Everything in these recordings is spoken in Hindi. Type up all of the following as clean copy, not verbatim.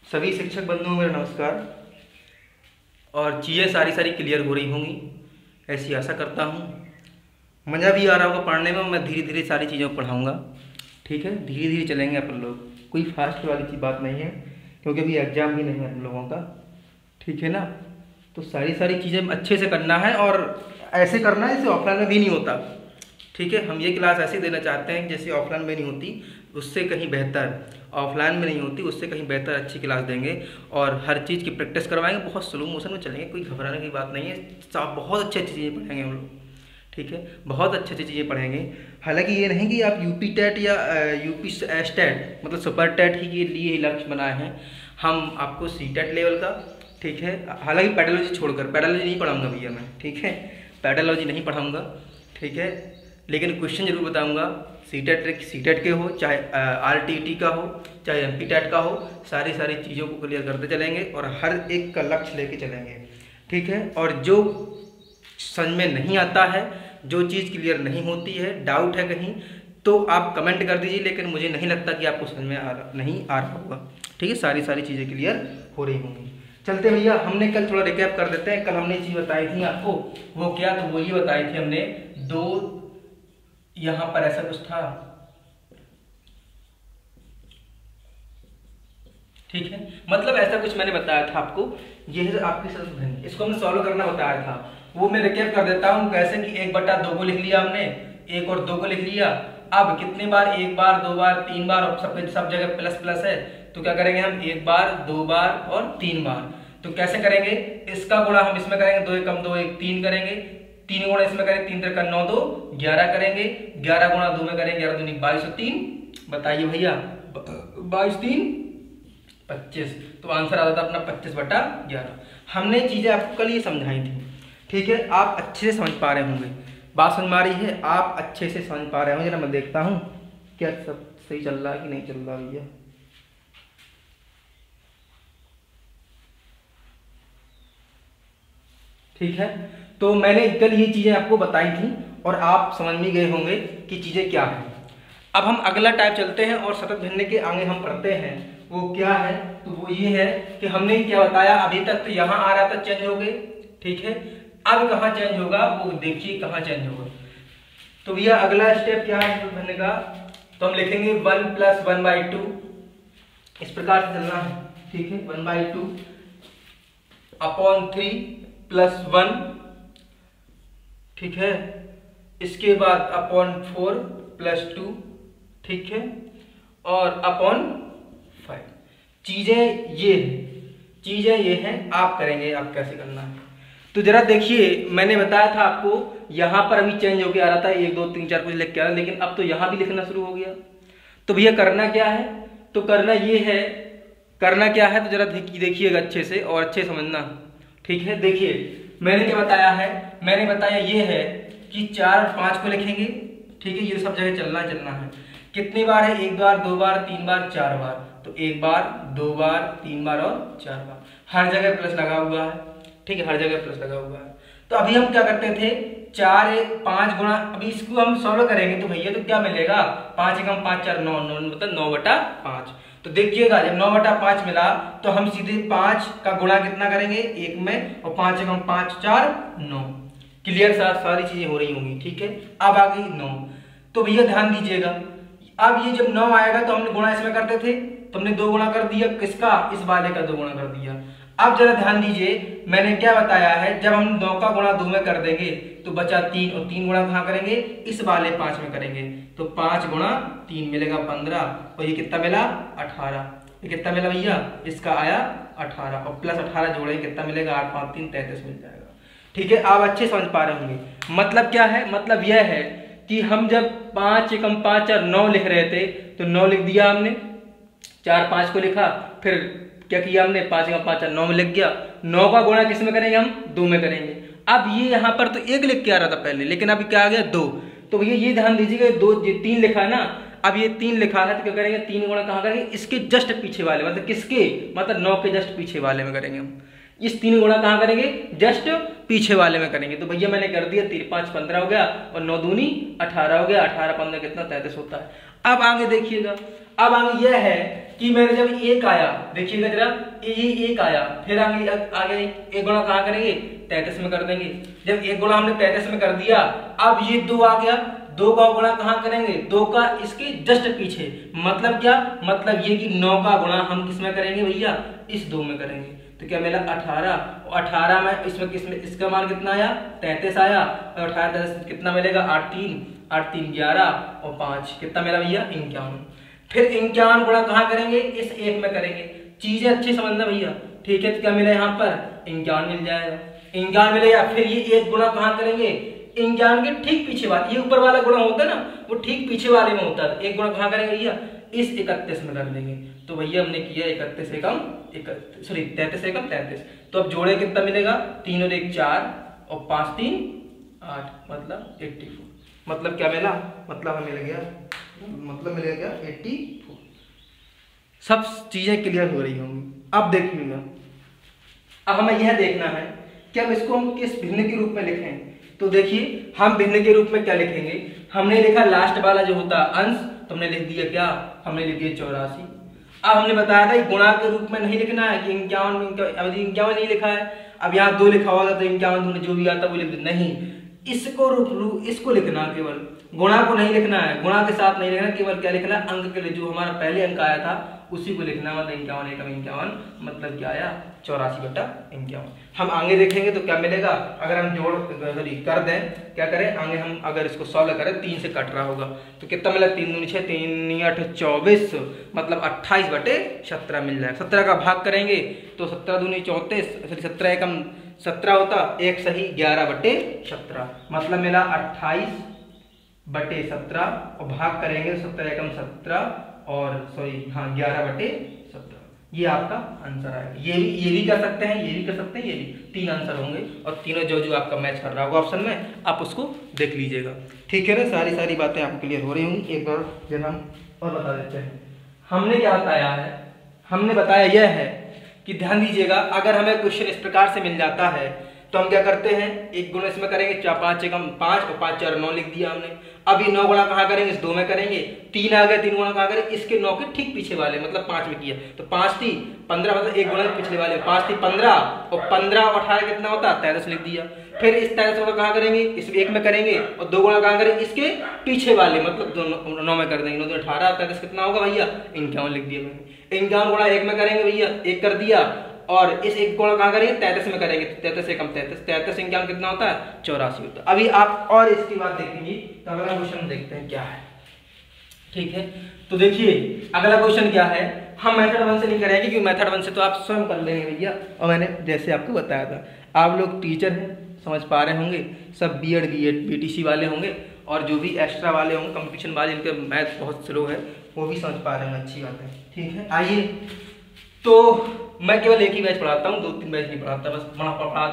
सभी शिक्षक बंधुओं को मेरा नमस्कार। और चीज़ें सारी क्लियर हो रही होंगी ऐसी आशा करता हूँ। मज़ा भी आ रहा होगा पढ़ने में। मैं धीरे धीरे सारी चीज़ों को पढ़ाऊँगा, ठीक है। धीरे धीरे चलेंगे अपन लोग, कोई फास्ट वाली बात नहीं है, क्योंकि अभी एग्ज़ाम भी नहीं है हम लोगों का, ठीक है ना। तो सारी चीज़ें अच्छे से करना है और ऐसे करना है जैसे ऑफलाइन में भी नहीं होता, ठीक है। हम ये क्लास ऐसे देना चाहते हैं जैसे ऑफलाइन में नहीं होती, उससे कहीं बेहतर, ऑफलाइन में नहीं होती उससे कहीं बेहतर अच्छी क्लास देंगे और हर चीज़ की प्रैक्टिस करवाएंगे। बहुत स्लो मोशन में चलेंगे, कोई घबराने की बात नहीं है। बहुत अच्छी चीज़ें पढ़ेंगे हम लोग, ठीक है। बहुत अच्छी चीज़ें पढ़ेंगे। हालांकि ये नहीं कि आप यूपी टेट या यूपी स्टेट मतलब सुपर टेट ही के लिए ही लक्ष्य बनाए हैं। हम आपको सी टेट लेवल का, ठीक है। हालांकि पेडोलॉजी छोड़कर, पेडोलॉजी नहीं पढ़ाऊँगा भैया मैं, ठीक है। पेडोलॉजी नहीं पढ़ाऊँगा, ठीक है। लेकिन क्वेश्चन जरूर बताऊँगा। सी टेट के हो, चाहे RTT का हो, चाहे MP टेट का हो, सारी चीज़ों को क्लियर करते चलेंगे और हर एक का लक्ष्य लेके चलेंगे, ठीक है। और जो समझ में नहीं आता है, जो चीज़ क्लियर नहीं होती है, डाउट है कहीं, तो आप कमेंट कर दीजिए। लेकिन मुझे नहीं लगता कि आपको समझ में नहीं आ रहा होगा, ठीक है। सारी चीज़ें क्लियर हो रही होंगी। चलते भैया, हमने कल थोड़ा रिकैप कर देते हैं। कल हमने चीज़ बताई थी आपको, वो क्या, तो वो ये बताई थी हमने, दो यहाँ पर ऐसा कुछ था, ठीक है। मतलब ऐसा कुछ मैंने बताया था आपको, ये है आपकी सतत, इसको हमने सॉल्व करना बताया था। वो मैं रिकैप कर देता हूँ कैसे कि 1/2 को लिख लिया हमने, 1 और 2 को लिख लिया। अब कितने बार, 1 बार, 2 बार, 3 बार, और सब जगह प्लस है, तो क्या करेंगे हम, 1 बार, 2 बार और 3 बार। तो कैसे करेंगे, इसका गुणा हम इसमें करेंगे, 2 एकम 2 1 3 करेंगे, 3 गुणा इसमें करेंगे, 3 3 9 2 11 करेंगे, 11 गुणा 2 में करेंगे, 11 दूनी 22 और 3, बताइए भैया, 22 3 25। तो आंसर आता था अपना 25/11। हमने चीजें आपको कल ये समझाई थी, ठीक है। आप अच्छे से समझ पा रहे होंगे, बात समझ में आ रही है, आप अच्छे से समझ पा रहे होंगे। जरा मैं देखता हूँ क्या सब सही चल रहा है कि नहीं चल रहा भैया। ठीक है, तो मैंने कल ये चीजें आपको बताई थी और आप समझ में गए होंगे कि चीजें क्या है। अब हम अगला टाइप चलते हैं और सतत भिन्न के आगे हम पढ़ते हैं। वो क्या है, तो वो ये है कि हमने क्या बताया, अभी तक तो यहाँ आ रहा था चेंज हो गए, ठीक है। अब कहाँ चेंज होगा वो देखिए, कहाँ चेंज होगा। तो भैया अगला स्टेप क्या है सतत भिन्न का, तो हम लिखेंगे 1 + 1/2, इस प्रकार से चलना है, ठीक है। 1/2 अपॉन 3 + 1, ठीक है। इसके बाद अपॉन 4 + 2, ठीक है, और अपॉन 5। चीजें ये हैं, आप करेंगे, आप कैसे करना है। तो जरा देखिए, मैंने बताया था आपको, यहां पर अभी चेंज होके आ रहा था, 1 2 3 4 कुछ लिख के आ रहा, लेकिन अब तो यहां भी लिखना शुरू हो गया। तो भैया करना क्या है, तो करना क्या है, तो जरा देखिएगा अच्छे से और अच्छे समझना, ठीक है। देखिए मैंने क्या बताया है, मैंने बताया ये है कि 4 और 5 को लिखेंगे, ठीक है। ये सब जगह चलना है। कितनी बार है, 1 बार, 2 बार, 3 बार, 4 बार। तो 1 बार, 2 बार, 3 बार और 4 बार, हर जगह प्लस लगा हुआ है, ठीक है, हर जगह प्लस लगा हुआ है। तो अभी हम क्या करते थे, 4 5 गुणा, अभी इसको हम सॉल्व करेंगे तो भैया तो क्या मिलेगा, 5 एकम 5 4 9 9 मतलब 9/5। तो देखिएगा जब 9/5 मिला तो हम सीधे 5 का गुणा कितना करेंगे, 1 में, और 5 एकम 5 4 9। क्लियर, सारी चीजें हो रही होंगी, ठीक है। अब आ गई 9, तो भैया ध्यान दीजिएगा, अब ये जब 9 आएगा तो हमने गुणा इसमें करते थे, तो हमने 2 गुणा कर दिया, किसका, इस वाले का 2 गुणा कर दिया। अब जरा ध्यान दीजिए, मैंने क्या बताया है, जब हम 9 का गुणा 2 में कर देंगे तो बचा 3, और 3 गुणा कहाँ करेंगे, इस वाले 5 में करेंगे। तो 5 गुणा 3 मिलेगा 15, और ये कितना मिला, 18। ये कितना मिला भैया, इसका आया 18, और प्लस 18 जोड़ेंगे कितना मिलेगा, 8 5 3 33 मिल जाएगा, ठीक है। आप अच्छे समझ पा रहे होंगे। मतलब क्या है, मतलब यह है कि हम जब 5 एकम 5 4 9 लिख रहे थे, तो 9 लिख दिया हमने, 4 5 को लिखा, फिर क्या किया हमने, 5 एकम 5 4 9 में लिख गया। 9 का गुणा किस में करेंगे, हम 2 में करेंगे। अब ये यहाँ पर तो 1 लिख के आ रहा था पहले, लेकिन अभी क्या आ गया, 2। तो भैया ये ध्यान दीजिएगा, 2 3 लिखा है ना, अब ये 3 लिखा है तो क्या करेंगे, 3 गुणा कहाँ करेंगे, इसके जस्ट पीछे वाले, मतलब किसके, मतलब 9 के जस्ट पीछे वाले में करेंगे हम। इस 3 गुणा कहाँ करेंगे, जस्ट पीछे वाले में करेंगे। तो भैया मैंने कर दिया, 3 5 15 हो गया, और 9 दूनी 18 हो गया, 18 15 कितना, 33 होता है। अब आगे देखिएगा, अब आगे यह है कि मैंने जब एक आया, देखिएगा जरा, ये एक आया, फिर आगे आगे एक गुणा कहाँ करेंगे, 33 में कर देंगे। जब एक गुणा हमने 33 में कर दिया, अब ये 2 आ गया, 2 का गुणा कहाँ करेंगे, 2 का इसके जस्ट पीछे, मतलब क्या, मतलब ये कि 9 का गुणा हम किस में करेंगे भैया, इस 2 में करेंगे। तो क्या मिला 18, और 18 में इसमें किसमें इसका मान कितना आया, 33 आया, और 18 कितना मिलेगा, 8 3 11 और 5 कितना मिला भैया, 51। फिर 51 गुणा कहाँ करेंगे, इस 1 में करेंगे। चीजें अच्छी समझना भैया, ठीक है। तो क्या मिला यहाँ पर 51 मिल जाएगा, 51 मिलेगा। फिर ये 1 गुणा कहाँ करेंगे, 51 के ठीक पीछे वाला, ये ऊपर वाला गुणा होता है ना, वो ठीक पीछे वाले में होता है। 1 गुणा कहाँ करेंगे भैया, इस 31 में कर देंगे। तो भैया हमने किया 31 एकम 33 एकम 33। तो अब जोड़े कितना मिलेगा, 3 और 1 4 और 5 3 8, मतलब 84। मतलब क्या मिला, मतलब हमें मिल गया, मतलब मिलेगा क्या, 84। सब चीजें क्लियर हो रही होंगी। अब देखिएगा, अब हमें यह देखना है कि हम इसको हम किस भिन्न के रूप में लिखें। तो देखिए हम भिन्न के रूप में क्या लिखेंगे, हमने लिखा लास्ट वाला जो होता अंश, तो हमने लिख दिया क्या, हमने लिख दिया 84। अब हमने बताया था गुणा के रूप में नहीं लिखना है कि 51 नहीं लिखा है। अब यहाँ 2 लिखा होगा तो 51 जो भी आता वो लिख नहीं, इसको लिखना, केवल गुणा को नहीं लिखना है, गुणा के साथ नहीं लिखना, केवल क्या लिखना, अंक के लिए जो हमारा पहले अंक आया था उसी को लिखना। मतलब 51 एकम 51, मतलब क्या आया, 84/51। हम आगे देखेंगे तो क्या मिलेगा, अगर हम जोड़ कर दें, क्या करें आगे, हम अगर इसको सॉल्व करें, 3 से कट रहा होगा तो कितना मिला, 3 दूनी 6 3 8 24, मतलब 28/17 मिल जाएगा। 17 का भाग करेंगे तो 17 दूनी 34, 17 एकम 17 होता, 1 सही 11/17, मतलब मिला 28/17 और भाग करेंगे 17 एकम 17 और सॉरी हाँ 11/17। ये आपका आंसर आएगा। ये भी कर सकते हैं, ये भी कर सकते हैं, ये भी 3 आंसर होंगे और तीनों जो आपका मैच कर रहा होगा ऑप्शन में, आप उसको देख लीजिएगा। ठीक है ना, सारी बातें आपको क्लियर हो रही होंगी। एक बार जब हम और बता देते हैं, हमने क्या बताया है, हमने बताया यह है कि ध्यान दीजिएगा, अगर हमें क्वेश्चन इस प्रकार से मिल जाता है तो हम क्या करते हैं, 1 गुणा इसमें करेंगे, 5 एकम 5 और 5 4 9 लिख दिया हमने। अब ये 9 गुणा कहाँ करेंगे, इस 2 में करेंगे। 3 आ गया, 3 गुणा कहाँ करेंगे, इसके 9 के ठीक पीछे वाले, मतलब 5 में किया तो 5 3 15, मतलब 1 गुणा पिछले वाले 5 3 15 और 15 और 18 कितना होता है, 33 लिख दिया। फिर इस 33 गुणा कहाँ करेंगे, इस 1 में करेंगे और 2 गुणा कहाँ करेंगे, इसके पीछे वाले, मतलब 9 में कर देंगे। 9 18 33 कितना होगा भैया, 51 लिख दिया मैंने। 51 गुणा 1 में करेंगे भैया, 1 कर दिया, और इस 1 गुणा कहाँ करेंगे, 33 में करेंगे, 33 एकम 33, 33 51 कितना होता है, 84 होता है। अभी आप और इसके बाद देखेंगे तो अगला क्वेश्चन देखते हैं क्या है। ठीक है, तो देखिए अगला क्वेश्चन क्या है, हम मेथड 1 से नहीं करेंगे क्योंकि मेथड 1 से तो आप स्वयं कर लेंगे भैया, और मैंने जैसे आपको बताया था। आप लोग टीचर हैं, समझ पा रहे होंगे, सब बीएड बीटीसी वाले होंगे और जो भी एक्स्ट्रा वाले होंगे, कंपटीशन वाले, जिनके मैथ बहुत स्लो है, वो भी समझ पा रहे हैं, अच्छी बात है। ठीक है, आइए, तो मैं केवल एक ही बैच पढ़ाता हूँ, 2-3 बैच नहीं पढ़ाता, बस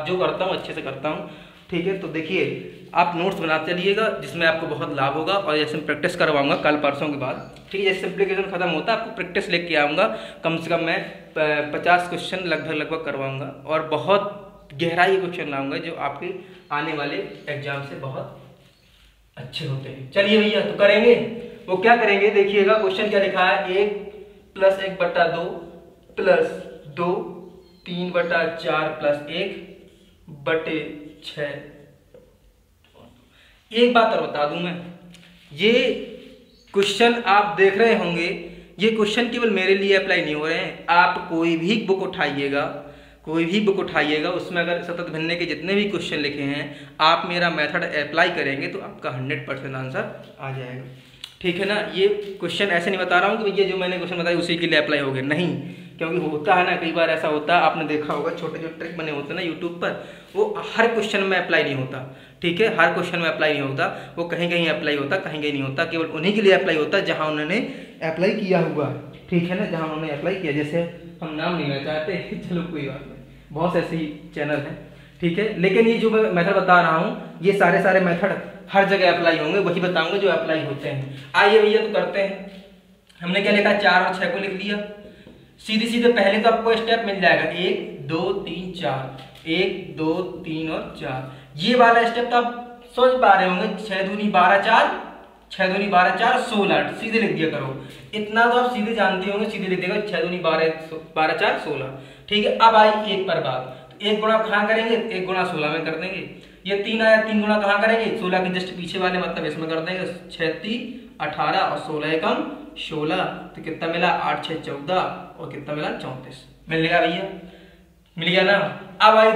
जो करता हूँ अच्छे से करता हूँ। ठीक है, तो देखिए आप नोट्स बनाते चलिएगा जिसमें आपको बहुत लाभ होगा, और जैसे मैं प्रैक्टिस करवाऊंगा कल परसों के बाद। ठीक है, जैसे सिंप्लीफिकेशन खत्म होता है आपको प्रैक्टिस लेके आऊँगा, कम से कम मैं 50 क्वेश्चन लगभग करवाऊँगा, और बहुत गहराई क्वेश्चन लाऊंगा जो आपके आने वाले एग्जाम से बहुत अच्छे होते हैं। चलिए भैया, तो करेंगे, वो क्या करेंगे देखिएगा, क्वेश्चन क्या लिखा है, 1 + 1/2 + 2 3/4 + 1/6। एक बात और बता दूं मैं, ये क्वेश्चन आप देख रहे होंगे, ये क्वेश्चन केवल मेरे लिए अप्लाई नहीं हो रहे हैं। आप कोई भी बुक उठाइएगा, उसमें अगर सतत भिन्न के जितने भी क्वेश्चन लिखे हैं, आप मेरा मेथड अप्लाई करेंगे तो आपका 100% आंसर आ जाएगा। ठीक है ना, ये क्वेश्चन ऐसे नहीं बता रहा हूँ कि ये जो मैंने क्वेश्चन बताया उसी के लिए अप्लाई हो गए, नहीं, क्योंकि होता है ना, कई बार ऐसा होता है, आपने देखा होगा छोटे जो ट्रिक बने होते हैं ना यूट्यूब पर, वो हर क्वेश्चन में अप्लाई नहीं होता। ठीक है, हर क्वेश्चन में अप्लाई नहीं होता, वो कहीं कहीं अप्लाई होता, कहीं कहीं नहीं होता, केवल उन्हीं के लिए अप्लाई होता है जहाँ उन्होंने अप्लाई किया हुआ है। ठीक है ना, जहाँ उन्होंने अप्लाई किया, जैसे हम नाम नहीं लेना चाहते, चलो कोई बात नहीं, बहुत ऐसे ही चैनल हैं। ठीक है, लेकिन ये जो मैं मेथड बता रहा हूँ, ये सारे मेथड हर जगह अप्लाई होंगे, वही बताऊंगा जो अप्लाई होते हैं। आइए भैया, तो करते हैं। हमने क्या लिखा, 4 और 6 को लिख लिया। सीधे पहले तो आपको स्टेप मिल जाएगा, 1 2 3 4, 1 2 3 और 4। ये वाला स्टेप तो आप सोच पा रहे होंगे, 6 दूनी 12 4 6 दूनी 12 4 16 सीधे लिख दिया करो। इतना तो आप सीधे जानते होंगे, सीधे लिख देगा 6 दूनी 12 4 16। ठीक है, अब आई एक पर बात, तो एक गुणा कहाँ करेंगे, एक गुणा 16 में कर देंगे। ये 3 आया, 3 गुणा कहाँ करेंगे, 16 के जस्ट पीछे वाले मतलब इसमें कर देंगे। 6 3 18 और 16 एकम 16, तो कितना मिला 8 6 14 और कितना मिला 34। मिल गया भैया, मिल गया ना। अब आई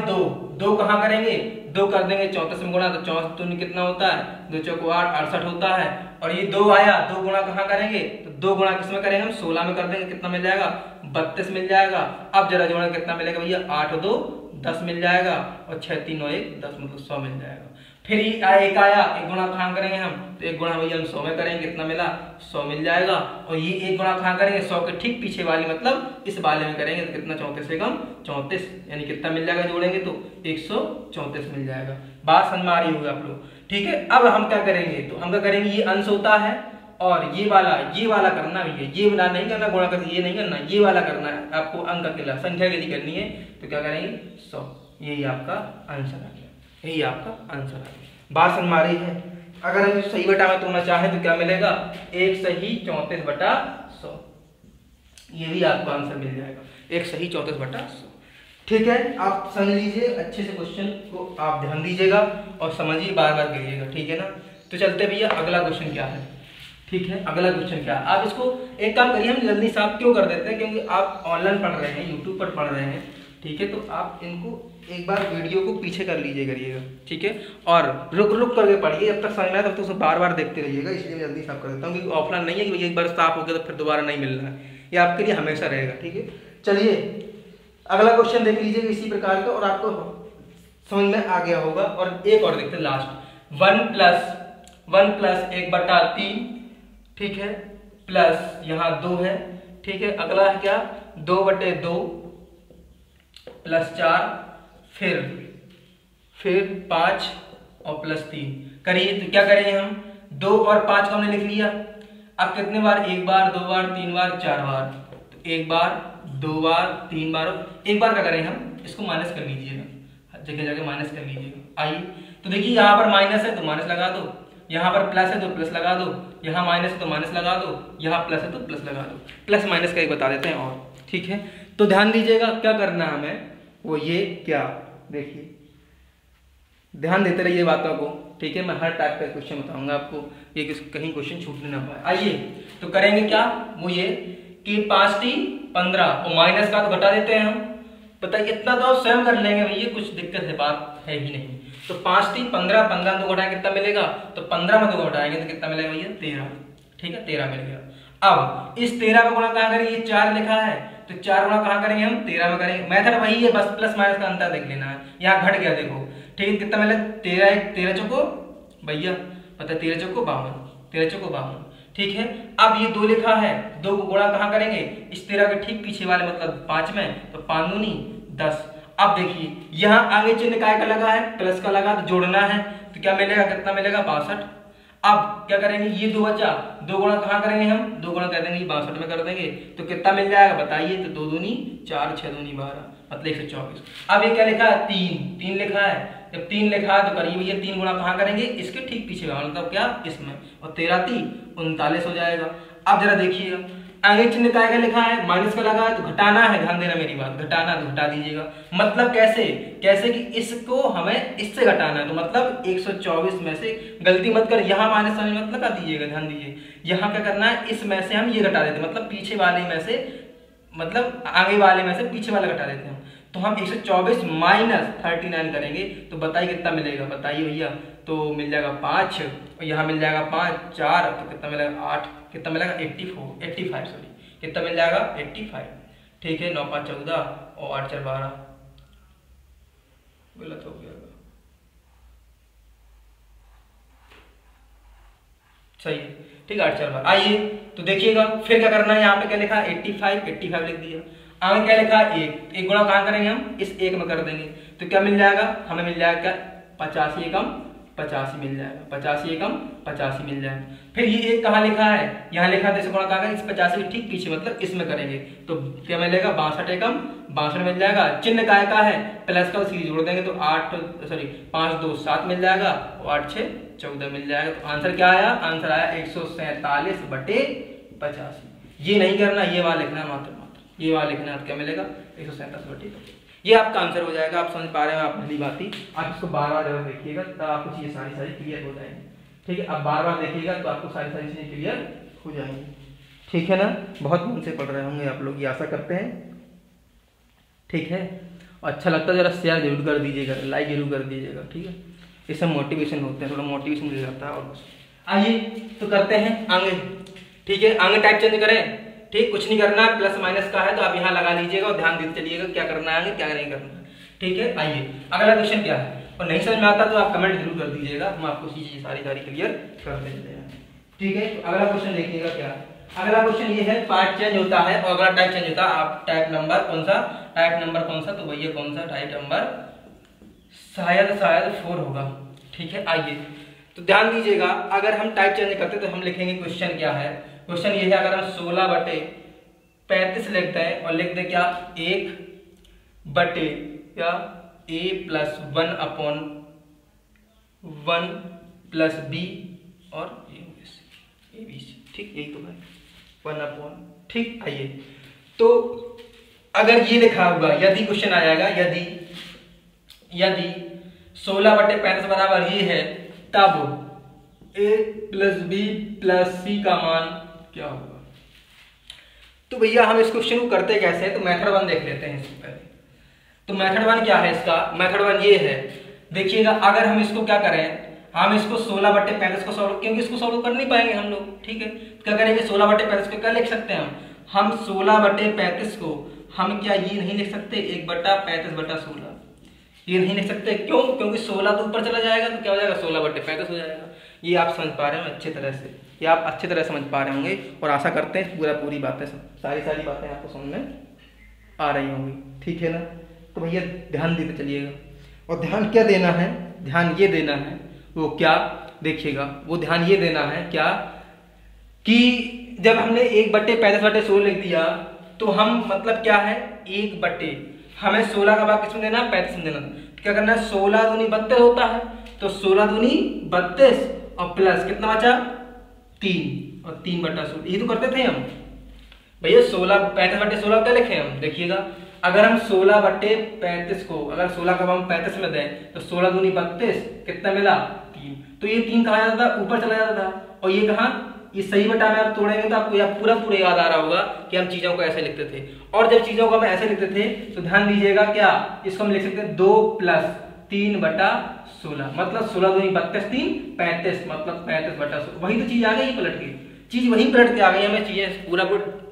दो कहाँ करेंगे, 2 कर देंगे 34 में गुणा, तो 34 कितना होता है, 2 चौको 8 68 होता है। और ये 2 आया, 2 गुणा कहाँ करेंगे, तो 2 गुणा किसमें करेंगे हम, 16 में कर देंगे। कितना मिल जाएगा 32 मिल जाएगा। अब जरा जोड़ा कितना मिलेगा भैया, 8 2 10 मिल जाएगा और 6 3 9 1 10 मतलब 100 मिल जाएगा। फिर एक आया, एक गुणा कहाँ करेंगे हम, तो एक गुणा भैया हम 100 में करेंगे। कितना मिला 100 मिल जाएगा। और ये एक गुणा कहाँ करेंगे, 100 के ठीक पीछे वाली मतलब इस वाले में करेंगे, तो कितना 34 एकम 34, यानी कितना मिल जाएगा जोड़ेंगे तो 134 मिल जाएगा। बात समझ में आ रही होगी आप लोग। ठीक है, अब हम क्या करेंगे, तो हम क्या करेंगे, ये अंश होता है और ये वाला करना भी है, ये वाला नहीं करना गुणा कर, ये नहीं करना, ये वाला करना है आपको। अंक अकेला संख्या यदि करनी है तो क्या करेंगे 100, यही आपका आंसर आ गया, यही आपका आंसर आ गया। बात समझ में आ रही है। अगर हम सही बटा में तोड़ना चाहे तो क्या मिलेगा, 1 सही 34 बटा 100, ये भी आपको आंसर मिल जाएगा, 1 सही 34 बटा 100। ठीक है, आप समझ लीजिए अच्छे से, क्वेश्चन को आप ध्यान दीजिएगा और समझिए, बार बार करिएगा। ठीक है ना, तो चलते भैया अगला क्वेश्चन क्या है। ठीक है, अगला क्वेश्चन क्या है, आप इसको एक काम करिए, हम जल्दी से आप क्यों कर देते हैं, क्योंकि आप ऑनलाइन पढ़ रहे हैं, यूट्यूब पर पढ़ रहे हैं। ठीक है, तो आप इनको एक बार वीडियो को पीछे कर लीजिए करिएगा। ठीक है, और रुक करके पढ़िए, जब तक समझ में आए तब तक उसे बार बार देखते रहिएगा। इसलिए मैं जल्दी साफ कर देता हूँ, क्योंकि ऑफलाइन नहीं है कि एक बार साफ हो गया तो फिर दोबारा नहीं मिलना है, ये आपके लिए हमेशा रहेगा। ठीक है, चलिए अगला क्वेश्चन देख लीजिएगा इसी प्रकार का, और आपको समझ में आ गया होगा। और एक और देखते हैं लास्ट, 1 प्लस 1 बटा 3। ठीक है, प्लस यहाँ 2 है। ठीक है, अगला है क्या, 2 बटे 2 प्लस 4 फिर 5 और प्लस 3 करिए। तो क्या करेंगे हम, 2 और 5 को हमने लिख लिया। अब कितने बार, 1 बार 2 बार 3 बार 4 बार, तो 1 बार 2 बार 3 बार, एक बार क्या करेंगे हम, इसको माइनस कर लीजिएगा, जगह जगह माइनस कर लीजिएगा। आइए तो देखिए, यहाँ पर माइनस है तो माइनस लगा दो, यहाँ पर प्लस है तो प्लस लगा दो, यहाँ माइनस है तो माइनस लगा दो, यहाँ प्लस है तो प्लस लगा दो। प्लस माइनस का एक बता देते हैं और। ठीक है, तो ध्यान दीजिएगा क्या करना है हमें, वो ये क्या, देखिए ध्यान देते रहिए बातों को। ठीक है, मैं हर टाइप का क्वेश्चन बताऊंगा आपको, ये कहीं क्वेश्चन छूटने ना पाए। आइए तो करेंगे क्या, वो ये कि 5t 15 और माइनस का तो घटा देते हैं हम। पता है इतना तो आप स्वयं कर लेंगे भैया, कुछ दिक्कत है बात है ही नहीं। तो 5t 15 15 तो घटाएंगे कितना मिलेगा, तो 15 में 2 घटाएंगे तो कितना मिलेगा भैया 13। ठीक है, 13 मिल गया। अब इस 13 का गुणा कहाँ करेंगे, ये 4 लिखा है तो 4 गुणा कहाँ करेंगे हम, 13 में करेंगे। मेथड वही है, बस प्लस माइनस का अंतर देख लेना है। यहाँ घट गया देखो। ठीक है, कितना मिला 13 चौको भैया पता है 13 चौको 52, 13 चौको 52। ठीक है, अब ये 2 लिखा है, 2 को गुणा कहाँ करेंगे, इस 13 के ठीक पीछे वाले मतलब 5 में, तो 5 दूनी 10। अब देखिए यहाँ आगे चिन्ह काय का लगा है, प्लस का लगा, तो जोड़ना है तो क्या मिलेगा, कितना मिलेगा 62। अब क्या करेंगे, ये 2 बचा, 2 गुणा कहाँ करेंगे हम, 2 गुणा कर देंगे 62 में कर देंगे, तो कितना मिल जाएगा बताइए, तो 2 दूनी 4 6 दूनी 12 मतलब 124। अब ये क्या लिखा है, 3 लिखा है। जब 3 लिखा है तो करिए भैया 3 गुणा कहाँ करेंगे, इसके ठीक पीछे का मतलब क्या, इसमें, और 13 3 39 हो जाएगा। अब जरा देखिएगा आगे चिन्ह का लिखा है, माइनस का लगा है तो घटाना है, ध्यान देना मेरी बात, घटाना तो घटा दीजिएगा। मतलब कैसे कि इसको हमें इससे घटाना है, तो मतलब 124 में से, गलती मत कर यहाँ माइनस वाले मत लगा दीजिएगा, ध्यान दीजिए। यहाँ क्या करना है, इसमें से हम ये घटा देते हैं, मतलब पीछे वाले में से, मतलब आगे वाले में से पीछे वाला घटा देते हैं। तो हम 124 माइनस 39 करेंगे तो बताइए कितना मिलेगा, बताइए भैया। तो मिल जाएगा 5 और यहाँ मिल जाएगा 5 4, तो कितना मिलेगा 8, कितना मिलेगा 85 सॉरी, कितना मिल जाएगा 85। ठीक है, 9 5 14 और 8 4 12, गलत हो गया, सही है। ठीक है, 8 4 12। आइए तो देखिएगा फिर क्या करना है, यहाँ पे क्या लिखा है 85 लिख दिया। आगे क्या लिखा है 1 गुणा कहाँ करेंगे हम, इस 1 में कर देंगे, तो क्या मिल जाएगा, हमें मिल जाएगा क्या 85 एकम 85 मिल जाएगा, 85 एकम 85 मिल जाएगा। फिर ये 1 कहाँ लिखा है, यहाँ लिखा है, इस गुणा कहाँ, इस 85 के ठीक पीछे मतलब इसमें करेंगे, तो क्या मिलेगा 62 एकम 62 मिल जाएगा। चिन्ह का है, प्लस का सीधे जोड़ देंगे तो 5 2 7 मिल जाएगा और 8 6 14 मिल जाएगा। तो आंसर क्या आया? आंसर आया 147/85। ये नहीं करना, ये वाला लिखना है, मात्र ये वाला लिखना है। क्या मिलेगा? 147/85। ये आपका आंसर हो जाएगा। आप समझ पा रहे हैं? आप पहली बात ही आप इसको बार बार जब देखिएगा तब आपको चीजें सारी क्लियर हो जाएंगी। ठीक है, अब बार बार देखिएगा तो आपको सारी चीजें क्लियर हो जाएंगी। ठीक है ना? बहुत मन से पढ़ रहे होंगे आप लोग, ये आशा करते हैं। ठीक है, अच्छा लगता है जरा शेयर जरूर कर दीजिएगा, लाइक जरूर कर दीजिएगा। ठीक है, इससे मोटिवेशन होते हैं, थोड़ा मोटिवेशन मिल जाता है। और आइए तो करते हैं आगे। ठीक है, आगे टाइप चेंज करें। ठीक, कुछ नहीं करना है, प्लस माइनस का है तो आप यहाँ लगा लीजिएगा और ध्यान देते चलिएगा क्या करना है आगे क्या नहीं करना है। ठीक है, आइए अगला क्वेश्चन क्या है, और नहीं समझ में आता तो आप कमेंट जरूर कर दीजिएगा, हम आपको चीजें सारी क्लियर करते चले जाएंगे। ठीक है, तो अगला क्वेश्चन देखिएगा क्या है। अगला क्वेश्चन ये है, पार्ट चेंज होता है और अगला टाइप चेंज होता है। आप टाइप नंबर कौन सा, तो भैया कौन सा टाइप नंबर, शायद 4 होगा। ठीक है, आइए तो ध्यान दीजिएगा। अगर हम टाइप चेंज करते तो हम लिखेंगे क्वेश्चन क्या है। क्वेश्चन ये है, अगर हम 16/35 लिखते हैं और लिख दे क्या 1/a + 1/1 + b और ABC। ठीक, यही तो है 1/। ठीक, आइए तो अगर ये लिखा होगा, यदि क्वेश्चन आ जाएगा, यदि 16/35 बराबर ये है, तब a + b + c का मान क्या होगा। तो भैया हम इस क्वेश्चन को करते कैसे हैं, तो मेथड 1 देख लेते हैं इससे पहले। तो मेथड 1 क्या है इसका, मेथड 1 ये है, देखिएगा अगर हम इसको क्या करें, हम इसको 16/35 को सॉल्व, क्योंकि इसको सॉल्व कर नहीं पाएंगे हम लोग। ठीक है, क्या करेंगे 16/35 को क्या लिख सकते हैं हम 16/35 को हम क्या ये नहीं लिख सकते 1/35/16, ये नहीं लिख सकते। क्यों? क्योंकि 16 तो ऊपर चला जाएगा तो क्या हो जाएगा 16/35 हो जाएगा। ये आप समझ पा रहे हो अच्छे तरह से, ये आप अच्छे तरह समझ पा रहे होंगे और आशा करते हैं पूरी बातें सारी बातें आपको समझ में आ रही होंगी। ठीक है ना? तो भैया ध्यान देते चलिएगा, और ध्यान क्या देना है, ध्यान ये देना है वो क्या, देखिएगा वो ध्यान ये देना है क्या कि जब हमने 1/35/16 लिख दिया तो हम मतलब क्या है 1/, हमें 16 का भाग किसमें देना, 35 में देना। क्या करना है 16 दूनी 32 होता है, तो 16 दूनी 32 और प्लस कितना बचा 3 और 3/16, ये तो करते थे हम भैया। 35/16 क्या लिखे हम, देखिएगा अगर हम 16/35 को अगर 16 का हम 35 में दें तो 16 दूनी 32 कितना मिला 3, तो ये 3 कहाँ जाता था, ऊपर चला जाता था। और ये कहाँ, ये सही बटा में आप तोड़ेंगे तो आपको यह पूरा याद आ रहा होगा कि हम चीजों को ऐसे लिखते थे। और जब चीजों को हम ऐसे लिखते थे तो ध्यान दीजिएगा क्या, इसको हम लिख सकते हैं 2 + 3/16, मतलब 16 दूनी 32 3 35 मतलब 35/16। वही तो चीज आ गई पलट के, चीज वही पलट के आ गई, हमें चीजें पूरा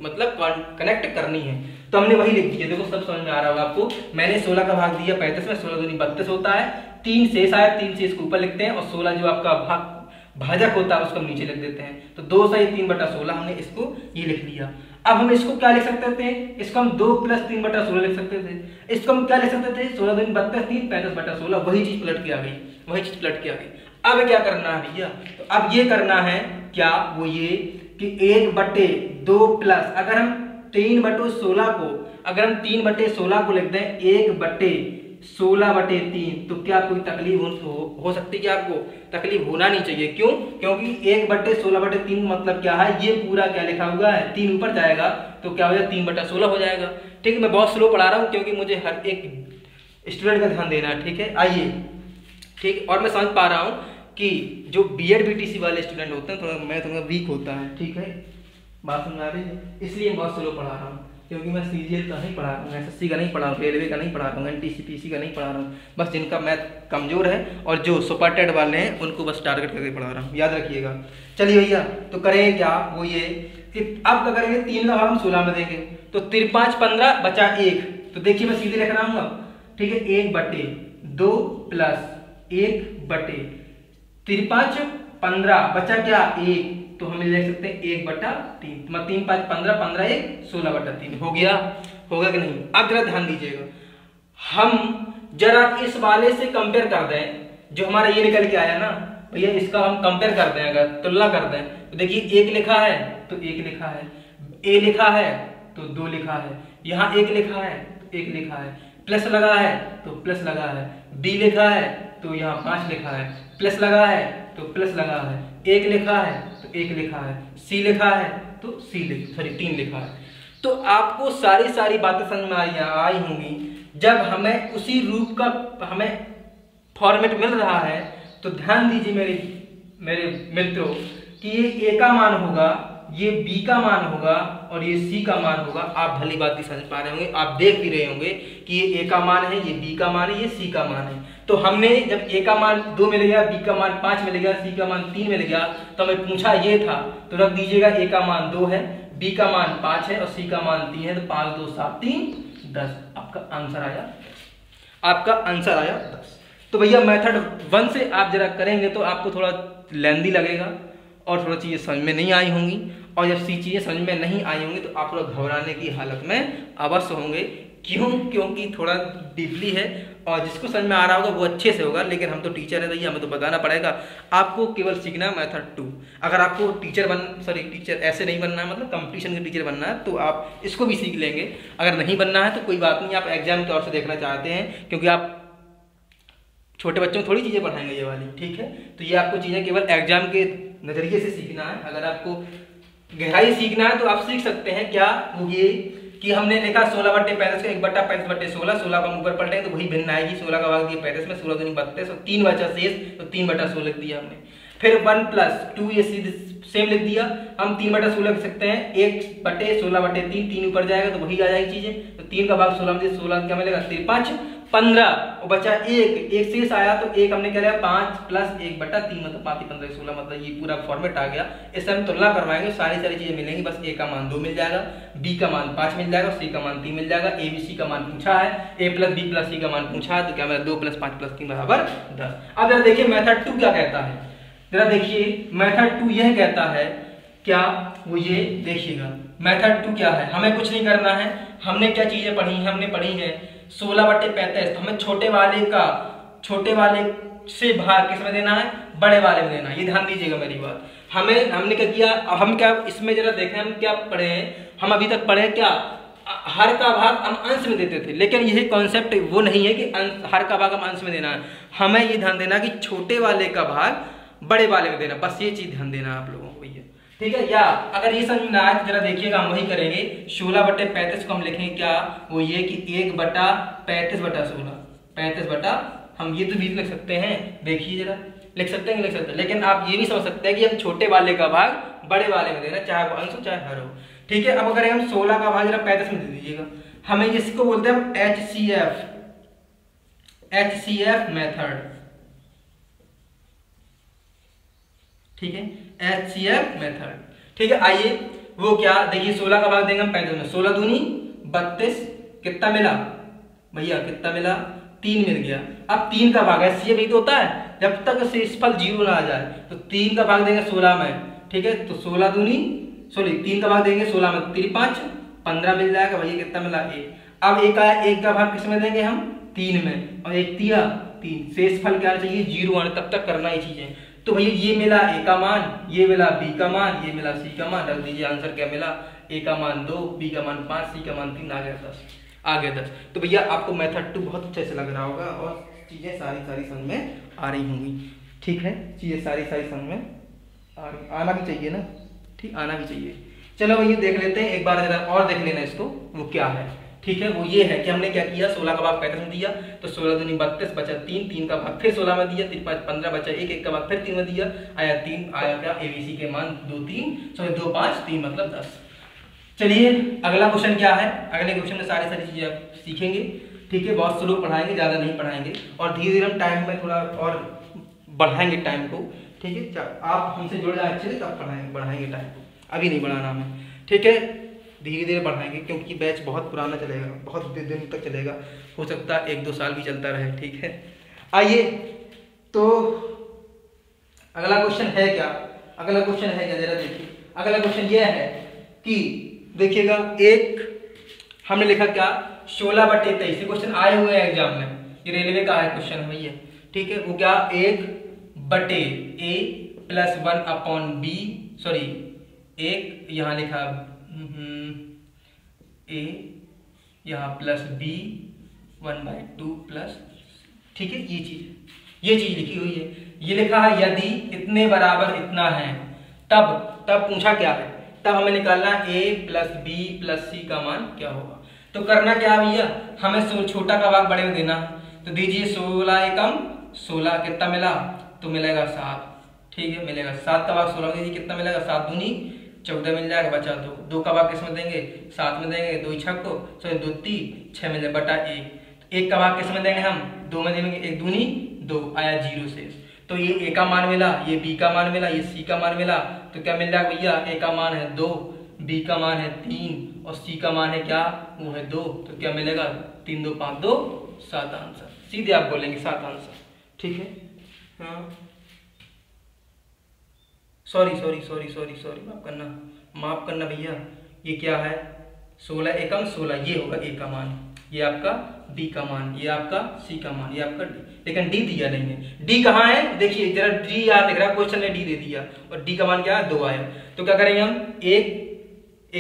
मतलब कनेक्ट करनी है तो हमने वही लिख दिया। देखो सब समझ में आ रहा होगा आपको, मैंने 16 का भाग दिया 35 में, 16 दूनी 32 होता है, 3 शेष आया, 3 शेष को ऊपर लिखते हैं और 16 जो आपका भाजक होता है उसको हम नीचे लिख देते हैं। तो 2 सही 3/16 हमने इसको ये लिख लिया। अब हम इसको क्या लिख सकते थे, इसको हम 2 + 3/16 लिख सकते थे। इसको हम क्या लिख सकते थे 16 दूनी 32 3 35/16, वही चीज पलट के आ गई, वही चीज पलट के आ गई। अब क्या करना है भैया, तो अब ये करना है क्या, वो ये कि 1/2 प्लस अगर हम 3/16 को अगर हम 3/16 को लिख दें 1/16/3, तो क्या कोई तकलीफ हो सकती है कि आपको तकलीफ होना नहीं चाहिए। क्यों? क्योंकि 1/16/3 मतलब क्या है, ये पूरा क्या लिखा हुआ है 3 ऊपर जाएगा तो क्या हो जाएगा 3/16 हो जाएगा। ठीक है, मैं बहुत स्लो पढ़ा रहा हूँ क्योंकि मुझे हर एक स्टूडेंट का ध्यान देना है। ठीक है, आइए ठीक, और मैं समझ पा रहा हूँ कि जो BEd BTC वाले स्टूडेंट होते हैं थोड़ा वीक होता है। ठीक है, बात समझ आ रही है, इसलिए मैं बहुत स्लो पढ़ा रहा हूँ क्योंकि मैं CGL का नहीं पढ़ा रहा हूँ, SSC का नहीं पढ़ा रहा हूँ, रेलवे का नहीं पढ़ा रहा हूँ, NTCPC का नहीं पढ़ा रहा हूँ। बस जिनका मैथ कमजोर है और जो सुपर टेट वाले हैं उनको बस टारगेट करके पढ़ा रहा हूँ, याद रखिएगा। चलिए भैया तो करेंगे क्या, वो ये कि अब क्या करेंगे 3 का भाग हम 16 में देंगे तो 3 5 15 बचा 1, तो देखिए मैं सीधे लिख रहा हूँ। ठीक है, 1/2 प्लस 1/3 5 15 बचा क्या 1, तो हम लिख सकते हैं 1/3, मतलब 3 5 15 15 1 16/3 हो गया, होगा कि नहीं। अब जरा ध्यान दीजिएगा, हम जरा इस वाले से कंपेयर कर दें, जो हमारा ये निकल के आया ना भैया, इसका हम कंपेयर कर दें, अगर तुलना कर दें तो देखिए 1 लिखा है तो 1 लिखा है, A लिखा है तो 2 लिखा है, यहाँ 1 लिखा है तो 1 लिखा है, प्लस लगा है तो प्लस लगा है, बी लिखा है तो यहाँ 5 लिखा है, प्लस लगा है तो प्लस लगा है, 1 लिखा है तो 1 लिखा है, सी लिखा है तो 3 लिखा है। तो आपको सारी बातें समझ में आई होंगी। जब हमें उसी रूप का हमें फॉर्मेट मिल रहा है तो ध्यान दीजिए मेरे मित्रों कि ये ए का मान होगा, ये बी का मान होगा और ये सी का मान होगा। आप भली बात समझ पा रहे होंगे, आप देख भी रहे होंगे कि ये ए का मान है, ये बी का मान है, ये सी का मान है। तो हमने जब ए का मान 2 मिल गया, बी का मान 5 मिल गया, सी का मान 3 मिल गया, तो हमें पूछा ये था, तो रख दीजिएगा ए का मान 2 है, बी का मान 5 है और सी का मान 3 है, तो 5 2 7 3 10। आपका आंसर आया 10। तो भैया मेथड 1 से आप जरा करेंगे तो आपको थोड़ा लेंदी लगेगा और थोड़ा चीज़ें समझ में नहीं आई होंगी, और जब सी चीज़ें समझ में नहीं आई होंगी तो आप थोड़ा घबराने की हालत में अवश्य होंगे। क्यों? क्योंकि थोड़ा डीपली है और जिसको समझ में आ रहा होगा वो अच्छे से होगा, लेकिन हम तो टीचर है भैया, हमें तो बताना पड़ेगा। आपको केवल सीखना है मेथड 2। अगर आपको टीचर ऐसे नहीं बनना है, मतलब कंपटीशन के टीचर बनना है, तो आप इसको भी सीख लेंगे। अगर नहीं बनना है तो कोई बात नहीं, आप एग्जाम के तौर से देखना चाहते हैं, क्योंकि आप छोटे बच्चों को थोड़ी चीज़ें पढ़ाएंगे ये वाली, ठीक है। तो ये आपको चीज़ें केवल एग्जाम के नज़रिए से सीखना है। अगर आपको गहराई सीखना है तो आप सीख सकते हैं। क्या वो ये कि हमने लिखा 16/35 का 1/35/16, 16 का ऊपर पलटेंगे तो वही भिन्न आएगी, 16 का भाग दिया 35 में, 16 दूनी 32 और 3 बचा शेष, तो 3/16 लिख दिया हमने। फिर 1 + 2 ये सीधे सेम लिख दिया। हम 3/16 लिख सकते हैं, 1/16/3, 3 ऊपर जाएगा तो वही आ जाएगी चीजें। तो 3 का भाग 16 में, 16 क्या मिलेगा 3 5 15 और बचा 1 शेष आया, तो 1 हमने क्या लिया 5 + 1/3 मतलब 5 15 16, मतलब ये पूरा फॉर्मेट आ गया। इससे हम तुलना करवाएंगे, सारी चीजें मिलेंगी, बस ए का मान 2 मिल जाएगा, बी का मान 5 मिल जाएगा, सी का मान 3 मिल जाएगा। ए बी सी का मान पूछा है, a + b + c का मान पूछा है, तो क्या मेरा 2 + 5 + 3 = 10। अब जरा देखिए मेथड 2 क्या कहता है, जरा देखिए मेथड 2 यह कहता है क्या, वो ये देखिएगा मेथड 2 क्या है। हमें कुछ नहीं करना है, हमने क्या चीजें पढ़ी हैं, हमने पढ़ी है 16/35, तो हमें छोटे वाले से भाग किस में देना है, बड़े वाले में देना है। ये ध्यान दीजिएगा मेरी बात। हमने क्या किया, अब हम क्या इसमें जरा देखें, हम क्या पढ़े हैं, हम अभी तक पढ़े क्या, हर का भाग हम अंश में देते थे, लेकिन यह कॉन्सेप्ट वो नहीं है कि हर का भाग हम अंश में देना है। हमें ये ध्यान देना कि छोटे वाले का भाग बड़े वाले में देना, बस ये चीज ध्यान देना आप लोगों को भैया, ठीक है। या अगर ये समझ में आए तो जरा देखिएगा, हम वही करेंगे। 16/35 को हम लिखेंगे क्या, वो ये कि 1/35/16, 35 हम ये तो भी लिख सकते हैं, देखिए जरा लिख सकते हैं, लेकिन आप ये भी समझ सकते हैं कि हम छोटे वाले का भाग बड़े वाले में देना, चाहे वो अंश हो चाहे हर हो, ठीक है। अब अगर हम 16 का भाग जरा 35 में दे दीजिएगा, हमें इसको बोलते हैं HCF मेथड, ठीक है, HCF मेथड, ठीक है। आइए वो क्या, देखिए 16 का भाग देंगे हम 35 में, 16 दूनी 32, कितना मिला भैया, कितना मिला 3 मिल गया। अब 3 का भाग HCF ही तो होता है, जब तक शेषफल 0 ना आ जाए, तो 3 का भाग देंगे 16 में, ठीक है। तो 16 दूनी 3 का भाग देंगे 16 में, 3 5 15 मिल जाएगा भैया, कितना मिला 1। अब 1 का भाग किस में देंगे हम, 3 में, और 1 3 3, शेषफल क्या चाहिए 0 आने तब तक करना ही चीजें। तो भैया ये मिला ए का मान, ये मिला बी का मान, ये मिला सी का मान, रख दीजिए आंसर क्या मिला, ए का मान 2, बी का मान 5, सी का मान 3, आ गया 10। तो भैया आपको मेथड 2 बहुत अच्छे से लग रहा होगा और चीजें सारी समझ में आ रही होंगी, ठीक है। चीजें सारी समझ में आना भी चाहिए ना, ठीक, आना भी चाहिए। चलो भैया देख लेते हैं एक बार, जरा और देख लेना इसको, वो क्या है, ठीक है। वो ये है कि हमने क्या किया, 16 का भाग 35 में दिया, तो 16 दूनी 32 बचा 3, 3 का भाग फिर 16 में दिया, 3 5 15 बचा 1 का भाग फिर 3 में दिया, आया 3, आया क्या ABC के मान 2 5 3 मतलब 10। चलिए अगला क्वेश्चन क्या है, अगले क्वेश्चन में सारी चीजें आप सीखेंगे, ठीक है। बहुत स्लो पढ़ाएंगे, ज्यादा नहीं पढ़ाएंगे, और धीरे धीरे हम टाइम में थोड़ा और बढ़ाएंगे टाइम को, ठीक है। आप हमसे जुड़ जाए अच्छे से तब बढ़ाएंगे टाइम को, अभी नहीं बढ़ाना हमें, ठीक है, धीरे धीरे बढ़ाएंगे, क्योंकि बैच बहुत पुराना चलेगा, बहुत दिन तक चलेगा, हो सकता है 1-2 साल भी चलता रहे, ठीक है। आइए तो अगला क्वेश्चन है क्या, जरा देखिए। अगला क्वेश्चन यह है कि देखिएगा, एक हमने लिखा क्या 16/23, क्वेश्चन आए हुए हैं एग्जाम में, ये रेलवे का है क्वेश्चन भैया, ठीक है। वो क्या 1/A + 1/B, सॉरी 1 यहाँ लिखा A यहाँ +B 1/2 प्लस, ठीक है, ये चीज लिखी हुई है। ये लिखा है यदि इतने बराबर इतना है तब पूछा क्या है, तब हमें निकालना a प्लस बी प्लस सी का मान क्या होगा। तो करना क्या भैया, हमें छोटा का भाग बड़े में देना। तो दीजिए 16 एकम 16, कितना मिला, तो मिलेगा 7, ठीक है, मिलेगा 7 का भाग 16 में दीजिए, कितना मिलेगा, 7 दूनी 14 मिल जाएगा, बचा 2, 2 का भाग किसमें देंगे, 7 में देंगे, 2 छक को, सॉरी 2 3 6 मिल जाएगा बटा 1। एक का भाग किसमें देंगे हम, 2 में देंगे, 1 दूनी 2, आया 0 से। तो ये a का मान मिला, ये b का मान मिला, ये c का मान मिला। तो क्या मिल जाएगा भैया, a का मान है 2, b का मान है 3 और c का मान है क्या, वो है 2। तो क्या मिलेगा, 3 2 5 2 7 आंसर। सीधे आप बोलेंगे 7 आंसर, ठीक है। हाँ सॉरी माफ करना भैया, ये क्या है, 16 एकम 16, ये होगा a का मान, ये आपका b का मान, ये आपका c का मान, ये आपका d, लेकिन d दिया नहीं है। d कहाँ है, देखिए जरा d याद दिख रहा है, क्वेश्चन ने d दे दिया और d का मान क्या है, 2 आया। तो क्या करेंगे हम, a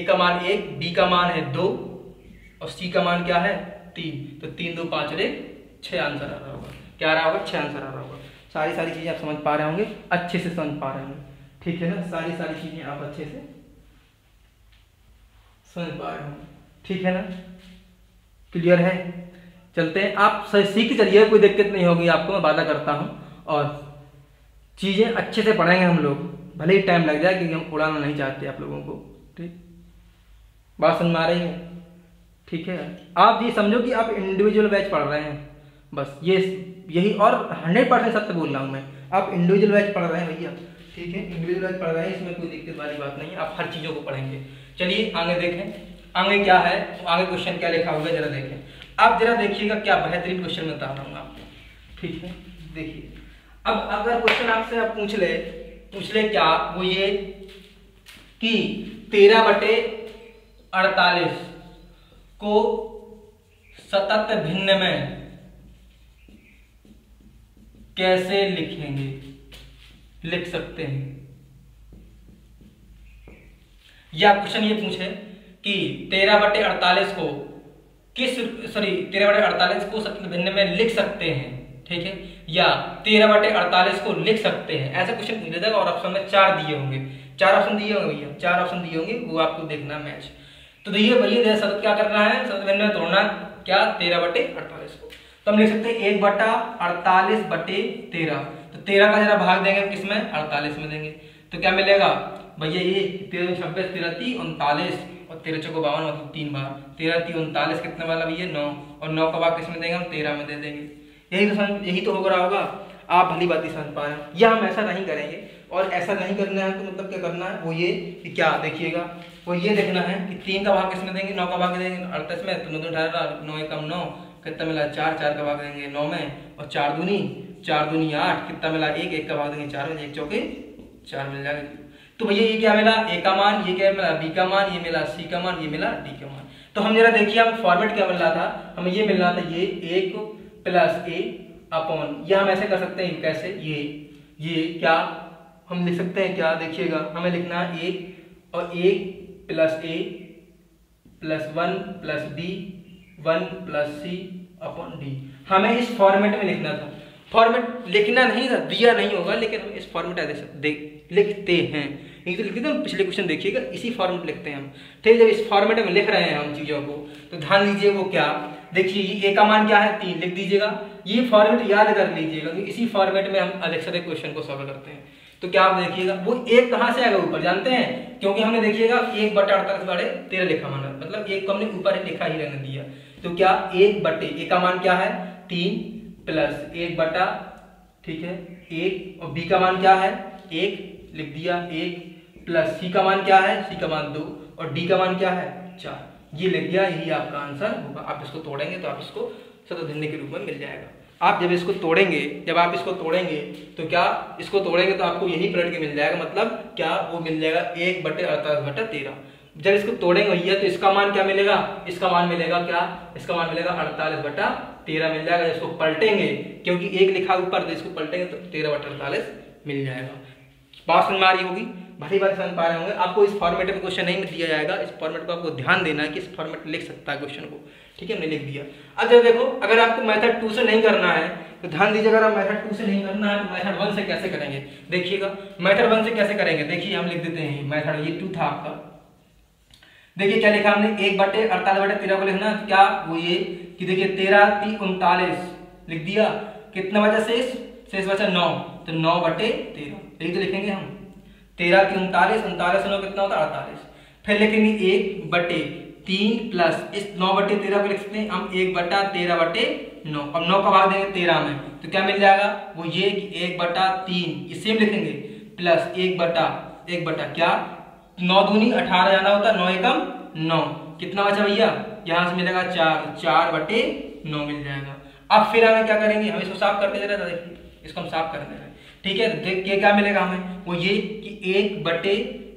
का मान 1, b का मान है 2 और c का मान क्या है 3। तो 3 2 5 6 आंसर आ रहा होगा, क्या आ रहा होगा, 6 आंसर आ रहा होगा। सारी चीजें आप समझ पा रहे होंगे, अच्छे से समझ पा रहे होंगे, ठीक है ना, सारी चीजें आप अच्छे से समझ पा रहे होंगे, ठीक है ना, क्लियर है। चलते हैं, आप सीख चलिए, कोई दिक्कत नहीं होगी आपको, मैं वादा करता हूं। और चीजें अच्छे से पढ़ेंगे हम लोग, भले ही टाइम लग जाए, क्योंकि हम उड़ाना नहीं चाहते आप लोगों को, ठीक, बात समझ में आ रही है, ठीक है। आप ये समझो कि आप इंडिविजुअल बैच पढ़ रहे हैं, बस यही, और 100% सत्य बोल रहा हूँ मैं, आप इंडिविजुअल बैच पढ़ रहे हैं भैया, ठीक है, इंडिविजुअल बैच पढ़ रहे हैं, इसमें कोई दिक्कत वाली बात नहीं है, आप हर चीजों को पढ़ेंगे। चलिए आगे देखें, आगे क्या है, आगे क्वेश्चन क्या लिखा होगा जरा देखें। आप जरा देखिएगा, क्या बेहतरीन क्वेश्चन बता रहा हूँ आपको, ठीक है। देखिए अब अगर क्वेश्चन आपसे आप पूछ ले क्या, वो ये कि 13/48 को सतत भिन्न में कैसे लिख सकते हैं, या क्वेश्चन ये पूछे कि 13/48 को 13/48 को सतत भिन्न में लिख सकते हैं, ठीक है, या 13/48 को लिख सकते हैं, ऐसा क्वेश्चन पूछ देगा। और ऑप्शन में 4 दिए होंगे, 4 ऑप्शन दिए होंगे भैया, 4 ऑप्शन दिए होंगे, वो आपको देखना मैच। तो देखिए भैया सतत क्या करना है, सतत भिन्न में तोड़ना क्या, 13/48 को। तो हम लिख सकते हैं 1/48/13। तो 13 का जरा भाग देंगे किसमें, 48 में देंगे। तो क्या मिलेगा भैया, ये 13 26 13 30 39 और 13 चौको 52, मतलब 3 बार 13 30 39 कितने वाला भैया 9, और 9 का भाग किसमें देंगे हम, 13 में दे देंगे। यही तो हो रहा होगा, आप भली बात ही समझ पा रहे हैं। या हम ऐसा नहीं करेंगे, और ऐसा नहीं करना है तो मतलब क्या करना है, वो ये कि क्या देखिएगा, वो ये देखना है कि 3 का भाग किसमें देंगे, 9 का भाग देंगे 38 में, तो 9 18 9 एकम 9, कितना मिला 4, 4 का भाग देंगे 9 में, और 4 दूनी 8, कितना मिला 1, 1 का भाग देंगे 4 में, 1 चौके 4 मिल जाएगा। तो भैया ये क्या मिला, a का मान, ये क्या मिला b का मान, ये मिला c का मान, ये मिला d का मान। तो हम जरा देखिए, हम फॉर्मेट क्या मिल रहा था, हमें ये मिल रहा था, ये 1 प्लस a अपॉन, या हम ऐसे कर सकते हैं, कैसे, ये क्या हम लिख सकते हैं, क्या देखिएगा, हमें लिखना है 1 और 1 plus a plus 1 plus b 1 plus c upon d। हमें इस फॉर्मेट में लिखना था, फॉर्मेट लिखना नहीं था, दिया नहीं होगा, लेकिन हम इस फॉर्मेट लिखते हैं। एक तो लिखते हैं, पिछले क्वेश्चन देखिएगा, इसी फॉर्मेट लिखते हैं हम, ठीक है। जब इस फॉर्मेट में लिख रहे हैं हम चीजों को, तो ध्यान दीजिए वो क्या, देखिए ये a का मान क्या है 3, लिख दीजिएगा, ये फॉर्मेट याद कर लीजिएगा, इसी फॉर्मेट में हम अधिक से अधिक क्वेश्चन को सॉल्व करते हैं। तो क्या आप देखिएगा, वो 1 कहां से आएगा ऊपर, जानते हैं, क्योंकि हमने देखिएगा 1/48 13 लिखा, मतलब 1 को हमने ऊपर लिखा ही रहने दिया। तो क्या 1/a का मान क्या है 3 प्लस 1/, ठीक है 1, और b का मान क्या है 1, लिख दिया 1 प्लस c का मान क्या है, c का मान 2 और d का मान क्या है 4, ये लिख दिया, यही आपका आंसर होगा। आप इसको तोड़ेंगे तो आप इसको सतत भिन्न के रूप में मिल जाएगा। आप जब इसको तोड़ेंगे, तो क्या इसको तोड़ेंगे तो आपको यही पलट के मिल जाएगा, मतलब क्या वो मिल जाएगा 1/48/13। जब इसको तोड़ेंगे भैया तो इसका मान क्या मिलेगा, इसका मान मिलेगा क्या, इसका मान मिलेगा 48/13 मिल जाएगा। इसको पलटेंगे, क्योंकि 1 लिखा ऊपर, तो इसको पलटेंगे तो 13/48 मिल जाएगा। बात समझ में आ रही होगी। भली बात समझ पा रहे होंगे। आपको इस फॉर्मेट में क्वेश्चन नहीं दिया जाएगा, इस फॉर्मेट को आपको ध्यान देना है कि इस फॉर्मेट में लिख सकता है क्वेश्चन को, ठीक है, हमने लिख दिया। अब जब देखो अगर आपको मेथड 2 से नहीं करना है तो ध्यान दीजिए, अगर आप मेथड 2 से नहीं करना है तो मेथड 1 से कैसे करेंगे देखिएगा। मेथड 1 से कैसे करेंगे देखिए, हम लिख देते हैं मेथड, ये 2 था आपका, देखिए क्या लिखा हमने, 1/48/13 को लिखना क्या, वो ये कि देखिए 13 3 39 लिख दिया, कितना बचा शेष बचा 9, तो 9/13 यही तो लिखेंगे हम, 13 3 39, 39 से 9 कितना होता है 48। फिर लिखेंगे 1/3 प्लस इस 9/13 को लिख सकते हैं हम 1/13/9, अब 9 का भाग देंगे 13 में तो क्या मिल जाएगा, वो ये कि 1/3 ये सेम लिखेंगे प्लस 1/1 क्या, 9 दूनी 18 जाना होता है, 9 एकम 9, कितना बचा भैया, यहाँ से मिलेगा 4/9 मिल जाएगा। अब फिर हमें क्या करेंगे, हम इसको साफ करते जरा, देखिए इसको हम साफ कर दे रहे हैं, ठीक है। देख के क्या मिलेगा हमें, वो ये कि 1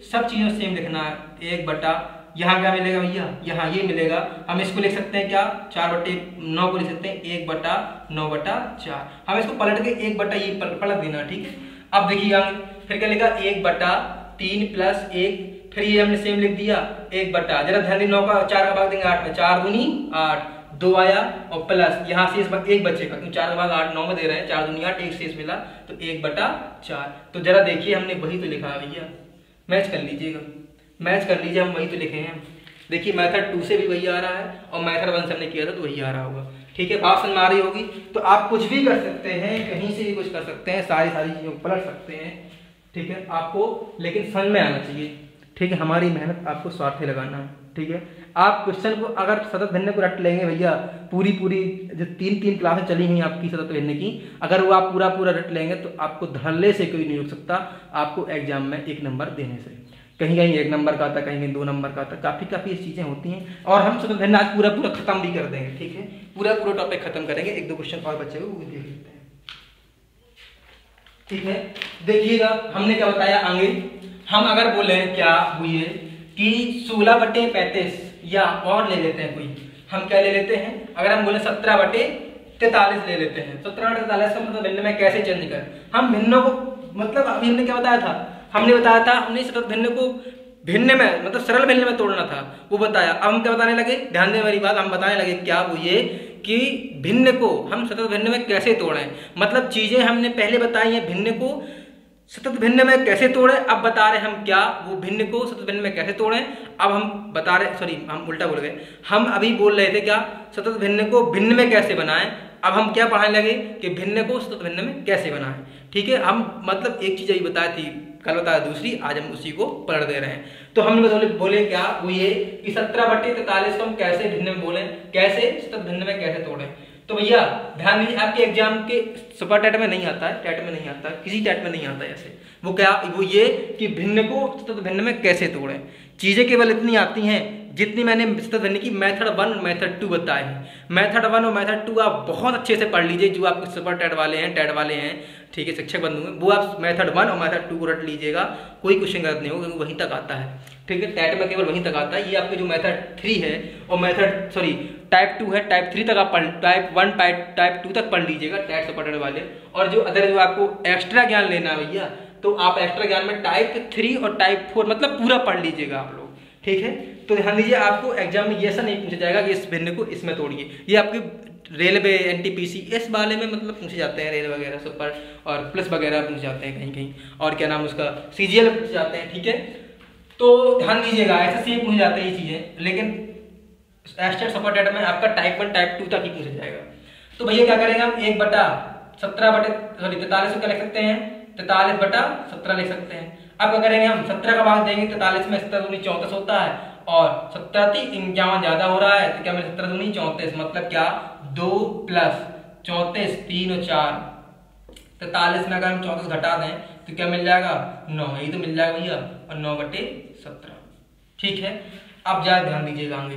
सब चीजों सेम लिखना है, 1 यहाँ क्या मिलेगा भैया, यहाँ ये मिलेगा, हम इसको लिख सकते हैं क्या, 4/9 को लिख सकते हैं 1/9/4, हम इसको पलट के 1 ये पलट देना, ठीक है। अब देखिएगा फिर क्या लिखा, 1/3 प्लस 1, फिर ये हमने सेम लिख दिया 1 जरा ध्यान दें, 9 का 4 का भाग देंगे 8 में, 4 दूनी 8, 2 आया और प्लस यहाँ शेष एक बचेगा क्योंकि 4 का भाग 8 9 में दे रहे हैं, 4 दूनी 8, एक शेष मिला तो 1/4। तो जरा देखिए हमने वही तो लिखा है भैया, मैच कर लीजिएगा, मैच कर लीजिए, हम वही तो लिखे हैं। देखिए मेथड 2 से भी वही आ रहा है और मेथड 1 से हमने किया था तो वही आ रहा होगा, ठीक है। बात समझ में आ रही होगी। तो आप कुछ भी कर सकते हैं, कहीं से भी कुछ कर सकते हैं, सारी चीजों को पलट सकते हैं, ठीक है, आपको लेकिन समझ में आना चाहिए, ठीक है। हमारी मेहनत आपको स्वार्थ लगाना है, ठीक है। आप क्वेश्चन को अगर सतत भिन्न को रट लेंगे भैया, पूरी जो 3 क्लासें चली हुई आपकी सतत भिन्न की, अगर वो आप पूरा रट लेंगे तो आपको धड़ल्ले से कोई नहीं रुक सकता आपको एग्जाम में 1 नंबर देने से। कहीं 1 नंबर का आता, कहीं 2 नंबर का आता, काफी चीजें होती हैं। और हम सतत भिन्न आज पूरा खत्म भी कर देंगे, ठीक है, पूरा टॉपिक खत्म करेंगे, 1-2 क्वेश्चन और बच्चे को देख लेते हैं, ठीक है। देखिएगा हमने क्या बताया आगे, हम अगर बोले क्या हुई है कि 16/35 या और ले लेते हैं कोई, हम क्या ले लेते हैं, अगर हम बोले 17/43 ले लेते हैं, 17/43 का मतलब भिन्न में कैसे चेंज करें, हम भिन्नों को मतलब अभी हमने क्या बताया था, हमने सतत भिन्न को भिन्न में मतलब सरल भिन्न में तोड़ना था, वो बताया। अब हम क्या बताने लगे, ध्यान दें मेरी बात, हम बताने लगे क्या वो ये कि भिन्न को हम सतत भिन्न में कैसे तोड़ें, मतलब चीजें हमने पहले बताई हैं, भिन्न को सतत भिन्न में कैसे तोड़ें, अब बता रहे हम क्या वो भिन्न को सतत भिन्न में कैसे तोड़ें। अब हम बता रहे, सॉरी हम उल्टा बोल गए, हम अभी बोल रहे थे क्या सतत भिन्न को भिन्न में कैसे बनाएं, अब हम क्या पढ़ाने लगे कि भिन्न को सतत भिन्न में कैसे बनाएं, ठीक है। हम मतलब एक चीज अभी बताई थी, कल बताया दूसरी, आज हम उसी को पढ़ दे रहे हैं। तो हमने बोले क्या वो ये कि 17/43 को हम कैसे भिन्न में बोले, कैसे सतत भिन्न में कैसे तोड़ें। तो भैया ध्यान दीजिए, आपके एग्जाम के सुपर टेट में नहीं आता है, टेट में नहीं आता, किसी टेट में नहीं आता है ऐसे, वो क्या वो ये कि भिन्न को सतत भिन्न में कैसे तोड़ें। चीजें केवल इतनी आती हैं जितनी मैंने सतत भिन्न की मेथड 1 और मेथड 2 बताए हैं। मेथड 1 और मेथड 2 आप बहुत अच्छे से पढ़ लीजिए, जो आपके सुपर टेट वाले हैं, टेट वाले हैं, ठीक है, शिक्षक बंधु हैं, वो आप मेथड 1 और मेथड 2 को रट लीजिएगा, कोई क्वेश्चन गलत नहीं होगा क्योंकि वहीं तक आता है, ठीक है। टेट में केवल वहीं तक आता है। ये आपके जो मेथड 3 है और टाइप 2 है, टाइप 3 तक आप टाइप 1 टाइप 2 तक पढ़ लीजिएगा, टेट से पढ़ने वाले। और जो अदर जो आपको एक्स्ट्रा ज्ञान लेना है भैया, तो आप एक्स्ट्रा ज्ञान में टाइप 3 और टाइप 4 मतलब पूरा पढ़ लीजिएगा आप लोग, ठीक है। तो ध्यान दीजिए, आपको एग्जाम में ये ऐसा नहीं पूछा जाएगा कि इस भिन्न को इसमें तोड़िए। ये आपकी रेलवे एनटीपीसी इस वाले में मतलब पूछे जाते हैं, रेल वगैरह सुपर और प्लस वगैरह पूछे जाते हैं कहीं कहीं, और क्या नाम उसका सीजीएल पूछे जाते हैं, ठीक है। तो ध्यान दीजिएगा, ऐसे से पूछे जाते हैं ये चीजें, लेकिन एस्टेट सुपर टेट में आपका टाइप 1 टाइप 2 तक ही पूछा जाएगा। तो भैया क्या करेंगे हम 43 को क्या लिख सकते हैं, 43/17 लिख सकते हैं। अब क्या करेंगे हम 17 का भाग देंगे 43 में, 17 दूनी 34 होता है और 17 51 ज्यादा हो रहा है, तो क्या मेरे 17 दूनी 34 मतलब क्या 2 प्लस 34 3 और 4, 43 में अगर हम 34 घटा दें तो क्या मिल जाएगा 9, यही तो मिल जाएगा भैया, और 9/17, ठीक है। अब ज्यादा ध्यान दीजिएगा आगे,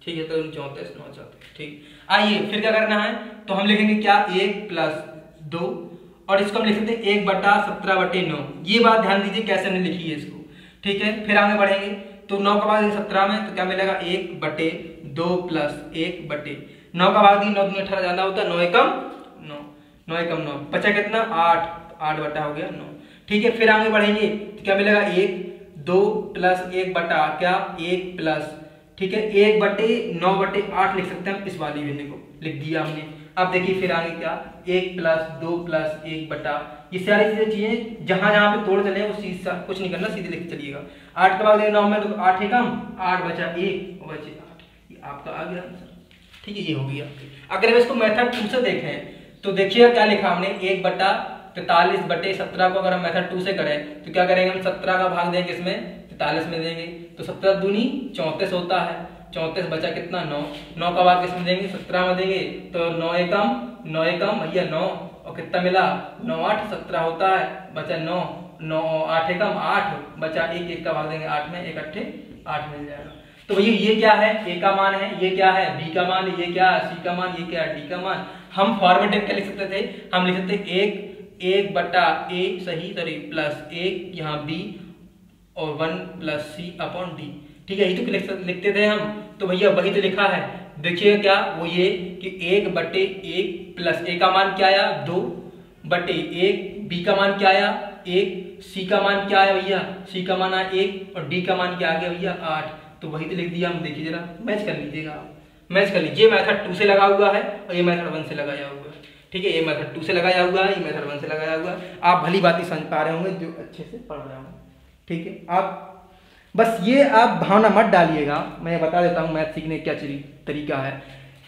ठीक है। तो 34 9 34, ठीक। आइए फिर क्या करना है, तो हम लिखेंगे क्या 1 + 2 और इसको हम लिख सकते हैं 1/17/9। ये बात ध्यान दीजिए कैसे हमने लिखी है इसको, ठीक है। फिर आगे बढ़ेंगे तो 9 का भाग 17 में, तो क्या मिलेगा 1/2 + 1/9 का भाग 9 दूनी 18 ज्यादा होता है, 9 एकम 9, 9 एकम 9, बचा कितना 8 8 बटा हो गया 9, ठीक है, फिर आगे बढ़ेंगे तो क्या मिलेगा 1 2 प्लस 1 बटा क्या 1 प्लस, ठीक है 1 बटे 9 बटे 8 लिख सकते हैं हम, इस वाली वैल्यू को लिख दिया हमने। अब देखिए फिर आगे क्या 1 प्लस 2 प्लस 1 बटा, ये सारी चीजें जहां जहां पे तोड़ चले वो सीधा कुछ नहीं करना, सीधे लिख चलिएगा। 8 के बाद 9 में तो 8 है कम, 8 बचा 1 बचे 8, ये आपका आ गया आंसर। ठीक है, ये हो गया। अगर हम इसको मेथड 2 से देखें तो देखिए क्या लिखा हमने 1 बटा 43 बटे 17 को अगर हम मेथड 2 से करें तो क्या करेंगे हम 17 का भाग देंगे इसमें 43 में देंगे तो 17 दूनी 34 होता है, 34 बचा कितना 9, 9 का भाग किसमें देंगे 17 में देंगे तो 9 एकम भैया 9 और कितना मिला 9 8 17 होता है, बचा 9 9 8 एकम 8 बचा 1 1 का भाग देंगे 8 में 1 8 8 मिल जाएगा। तो भैया ये क्या है a का मान है, ये क्या है b का मान, ये क्या है c का मान, ये क्या है d का मान। हम फॉर्मेट क्या लिख सकते थे, हम लिख सकते 1 बटा a सही सॉरी प्लस 1 यहाँ b और 1 प्लस c अपॉन d। ठीक है, यही तो लिखते थे हम, तो भैया वही तो लिखा है। देखिए क्या वो ये कि 1 बटे 1 प्लस a का मान क्या आया 2 बटे 1, b का मान क्या आया 1, c का मान क्या आया भैया c का मान आया 1 और d का मान क्या आ गया भैया 8, तो वही तो लिख दिया हम। देखिए जरा मैच कर लीजिएगा, मैच कर लीजिए। मेथड 2 से लगा हुआ है और ये मेथड 1 से लगाया हुआ है। ठीक है, ये मेथड 2 से लगाया हुआ है, ये मेथड 1 से लगाया हुआ है। आप भली बात ही समझ पा रहे होंगे जो अच्छे से पढ़ रहे होंगे। ठीक है, आप बस ये आप भावना मत डालिएगा, मैं बता देता हूँ मैथ सीखने क्या तरीका है।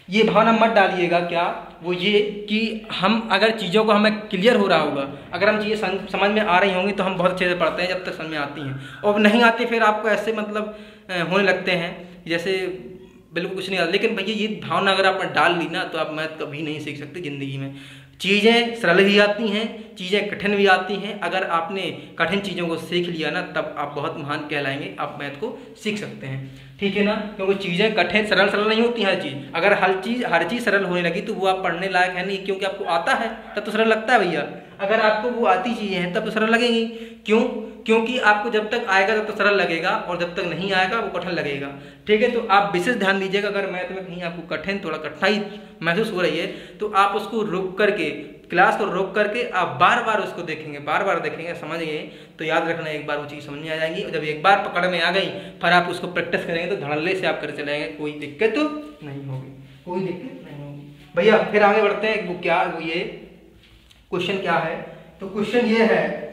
ये भावना मत डालिएगा, क्या वो ये कि हम अगर चीज़ों को हमें क्लियर हो रहा होगा, अगर हम चीज़ें समझ में आ रही होंगी तो हम बहुत अच्छे से पढ़ते हैं जब तक समझ में आती हैं, और नहीं आती फिर आपको ऐसे मतलब होने लगते हैं जैसे बिल्कुल कुछ नहीं आता। लेकिन भैया ये भावना अगर आपने डाल ली ना तो आप मैथ कभी नहीं सीख सकते ज़िंदगी में। चीज़ें सरल भी आती हैं, चीज़ें कठिन भी आती हैं। अगर आपने कठिन चीज़ों को सीख लिया ना तब आप बहुत महान कहलाएंगे, आप मैथ को सीख सकते हैं। ठीक है ना, क्योंकि चीज़ें कठिन सरल नहीं होती हर चीज़। अगर हर चीज़ सरल होने लगी तो वो आप पढ़ने लायक है नहीं, क्योंकि आपको आता है तब तो सरल लगता है भैया। अगर आपको वो आती चीज़ें हैं तब तो सरल लगेंगी, क्यों? क्योंकि आपको जब तक आएगा तब तो सरल लगेगा और जब तक नहीं आएगा वो कठिन लगेगा। ठीक है, तो आप विशेष ध्यान दीजिएगा, अगर मैथ में कहीं आपको कठिन थोड़ा कठिनाई महसूस हो रही है तो आप उसको रोक करके, क्लास को रोक करके आप बार बार उसको देखेंगे, बार बार देखेंगे, समझ गए तो याद रखना एक बार वो चीज़ समझ में आ जाएंगी। और जब एक बार पकड़ में आ गई फिर आप उसको प्रैक्टिस करेंगे तो धड़ल्ले से आप कर चलेंगे, कोई दिक्कत तो नहीं होगी, कोई दिक्कत नहीं होगी भैया। फिर आगे बढ़ते हैं, वो क्या वो ये क्वेश्चन क्या है, तो क्वेश्चन ये है,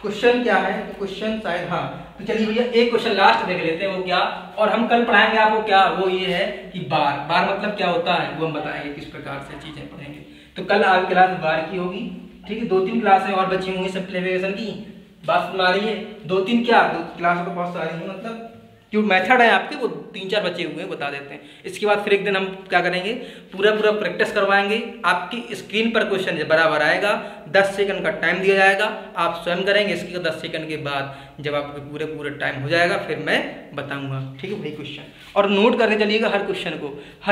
क्वेश्चन क्या है तो क्वेश्चन शायद हाँ, तो चलिए भैया एक क्वेश्चन लास्ट देख लेते हैं वो क्या, और हम कल पढ़ाएंगे आपको क्या, वो ये है कि बार मतलब क्या होता है वो हम बताएंगे, किस प्रकार से चीजें पढ़ेंगे। तो कल आपकी क्लास बार की होगी। ठीक है, 2-3 क्लासें और बची होंगी सिंप्लीफिकेशन की, बात सुना रही है 2-3 क्या 2 क्लास तो बहुत सारी हैं, मतलब जो मेथड है आपके वो 3-4 बचे हुए हैं, बता देते हैं। इसके बाद फिर एक दिन हम क्या करेंगे, पूरा प्रैक्टिस करवाएंगे। आपकी स्क्रीन पर क्वेश्चन बराबर आएगा, 10 सेकंड का टाइम दिया जाएगा, आप स्वयं करेंगे। इसके 10 सेकंड के बाद जब आपके पूरे टाइम हो जाएगा फिर मैं बताऊंगा। ठीक है भाई, क्वेश्चन और नोट करते चलिएगा, हर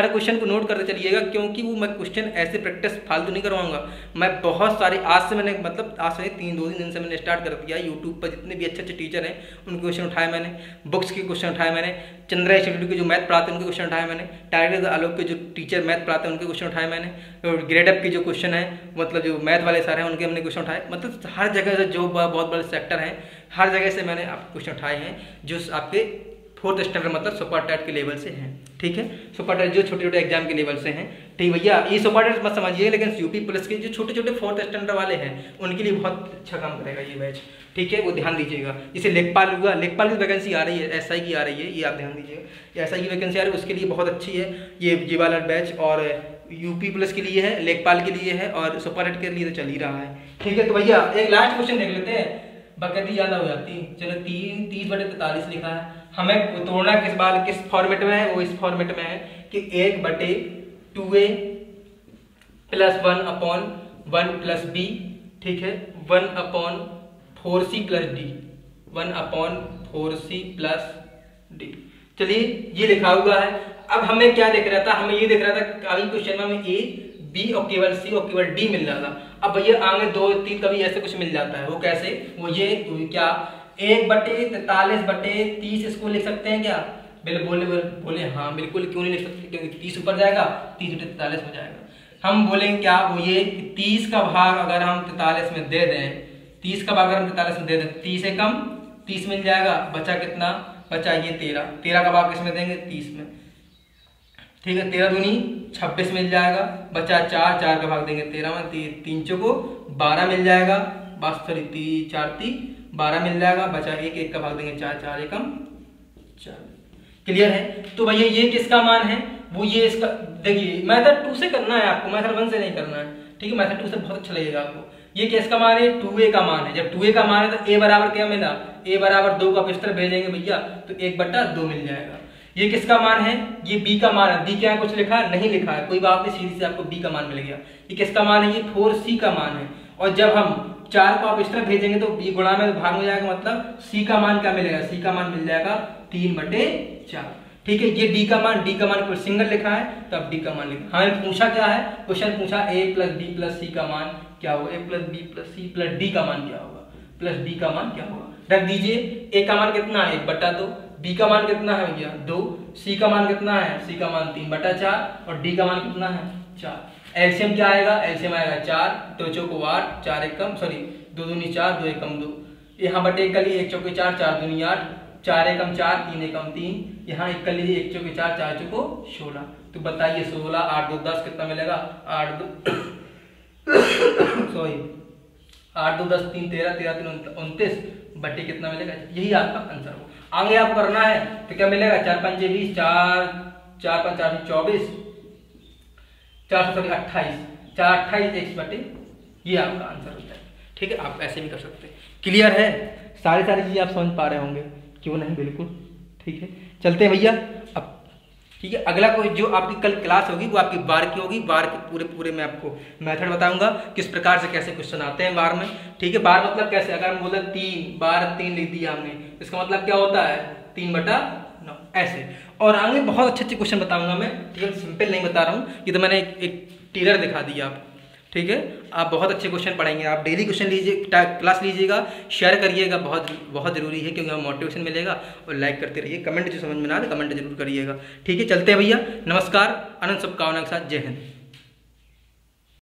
क्वेश्चन को नोट करते चलिएगा, क्योंकि वो मैं क्वेश्चन ऐसे प्रैक्टिस फालतू नहीं करवाऊंगा। मैं बहुत सारे आज से मैंने मतलब आज से 2-3 दिन से मैंने स्टार्ट कर दिया। यूट्यूब पर जितने भी अच्छे टीचर हैं उनके क्वेश्चन उठाए मैंने, बुक्स के क्वेश्चन उठाए मैंने, चंद्रा इंस्टीट्यूट के जो मैथ पढ़ाते हैं उनके क्वेश्चन उठाए मैंने, टाइगर आलोक के जो टीचर मैथ पढ़ाते हैं उनके क्वेश्चन उठाए मैंने, और ग्रेड अप के जो क्वेश्चन है मतलब जो मैथ वाले सर हैं उनके हमने क्वेश्चन उठाए। मतलब हर जगह से जो बहुत बड़े सेक्टर हैं हर जगह से मैंने आपके क्वेश्चन उठाए हैं जो आपके 4th स्टैंडर्ड मतलब सुपर टेट के लेवल से हैं। ठीक है, सुपर टेट जो छोटे एग्जाम के लेवल से हैं। ठीक भैया, ये सुपर टेट मत समझिए, लेकिन यूपी पुलिस के जो छोटे 4th स्टैंडर्ड वाले हैं उनके लिए बहुत अच्छा काम करेगा ये बैच। ठीक है, वो ध्यान दीजिएगा। जैसे लेखपाल हुआ, लेखपाल की वैकेंसी आ रही है, एसआई की आ रही है, ये आप ध्यान दीजिएगा। एसआई की वैकेंसी आ रही है उसके लिए बहुत अच्छी है ये वाला बैच, और यूपी पुलिस के लिए है, लेखपाल के लिए है, और सुपर टेट के लिए तो चल ही रहा है। ठीक है, तो भैया एक लास्ट क्वेश्चन देख लेते हैं, बकैती ज़्यादा हो जाती है। चलो 30/43 लिखा है, हमें तोड़ना किस फॉर्मेट में है, वो इस फॉर्मेट में है कि 1/2a + 1/1 + b। ठीक है, 1/4c + d, 1/4c + d। चलिए ये लिखा हुआ है। अब हमें क्या दिख रहा था, हमें ये दिख रहा था अभी क्वेश्चन में हमें a b और केवल c और केवल d मिल रहा था। अब भैया आगे 2-3 कभी ऐसे कुछ मिल जाता है, वो कैसे, वो ये क्या 1/43/30 इसको लिख सकते हैं क्या? बोले हाँ बिल्कुल, क्यों नहीं लिख सकते, क्योंकि 30 ऊपर जाएगा, 30/43 हो जाएगा। हम बोलेंगे क्या, वो ये 30 का भाग अगर हम 43 में दे दें 30 का भाग हम 43 में दे दें, 30 से कम 30 मिल जाएगा, बचा कितना, बचा ये 13, 13 का भाग किसमें देंगे, 30 में, ठीक है। 13 दूनी 26 मिल जाएगा, बचा 4, 4 का भाग देंगे 13 में, 3 चौको 12 मिल जाएगा, बस सॉरी 3 4 3 12 मिल जाएगा, बचा 1, 1 का भाग देंगे 4, 4 एकम 4। क्लियर है। तो भैया ये किसका मान है, वो ये इसका, देखिए मेथड 2 से करना है आपको, मेथड 1 से नहीं करना है, ठीक है। मेथड 2 से बहुत अच्छा लगेगा आपको। ये किसका मान है, 2a का मान है। जब 2a का मान है तो a बराबर क्या मिला, a बराबर 2 का पिस्तर भेजेंगे भैया तो 1/2 मिल जाएगा। ये किसका मान है, ये b का मान है। b क्या है, कुछ लिखा है, नहीं लिखा है, कोई बात नहीं, सीधी से आपको b का मान मिल गया। ये किसका मान है, ये 4c का मान है। और जब हम 4 को आप इस तरह भेजेंगे तो b गुणा में भाग में जाएगा, मतलब c का मान क्या मिलेगा, c का मान मिल जाएगा 3/4, ठीक है। ये d का मान सिंगल लिखा है तो अब d का मान लिखा। हमें पूछा क्या है, क्वेश्चन पूछा a + b + c का मान क्या होगा, a + b + c + d का मान क्या होगा, प्लस d का मान क्या होगा। रख दीजिए, a का मान कितना है 1/2, b का मान कितना है भैया 2, c का मान कितना है, c का मान 3/4 और d का मान कितना है 4। एलसीएम क्या आएगा, एलसीएम आएगा 4, 2 चौको 8, 4 एकम सॉरी 2 दूनी 4, 2 एकम 2, यहाँ बटे 1 कर लीजिए, 1 चौको 4, 4 दूनी 8, 4 एकम 4, 3 एकम 3, यहाँ 1 कर लीजिए, 1 चौको 4, 4 चौको 16। तो बताइए 16, 8 2 10 कितना मिलेगा, 8 2 सॉरी 8 2 10 3 13, 13 3 29 बटे कितना मिलेगा, यही आपका आंसर हो। आगे आपको करना है तो क्या मिलेगा, 4 5 20, 4 4 5 8 24, 4 सॉरी 28, 4 28 x बटे, ये आपका आंसर होता है, ठीक है। आप ऐसे भी कर सकते हैं। क्लियर है, सारी चीजें आप समझ पा रहे होंगे, क्यों नहीं, बिल्कुल ठीक है। चलते हैं भैया अब, ठीक है। अगला कोई जो आपकी कल क्लास होगी वो आपकी बार की होगी। बार के पूरे मैं आपको मेथड बताऊंगा, किस प्रकार से कैसे क्वेश्चन आते हैं बार में, ठीक है। बार मतलब कैसे, अगर हम बोले 3 बार 3 लिख दिया हमने, इसका मतलब क्या होता है 3/9 ऐसे। और आगे बहुत अच्छे क्वेश्चन बताऊंगा मैं, ठीक है। सिंपल नहीं बता रहा हूँ, ये तो मैंने एक टीलर दिखा दिया आपको, ठीक है। आप बहुत अच्छे क्वेश्चन पढ़ेंगे, आप डेली क्वेश्चन लीजिए, क्लास लीजिएगा, शेयर करिएगा, बहुत जरूरी है, क्योंकि मोटिवेशन मिलेगा। और लाइक करते रहिए, कमेंट जो समझ में ना आए कमेंट जरूर करिएगा, ठीक है। चलते हैं भैया, नमस्कार, आनंद शुभकामना के साथ, जय हिंद।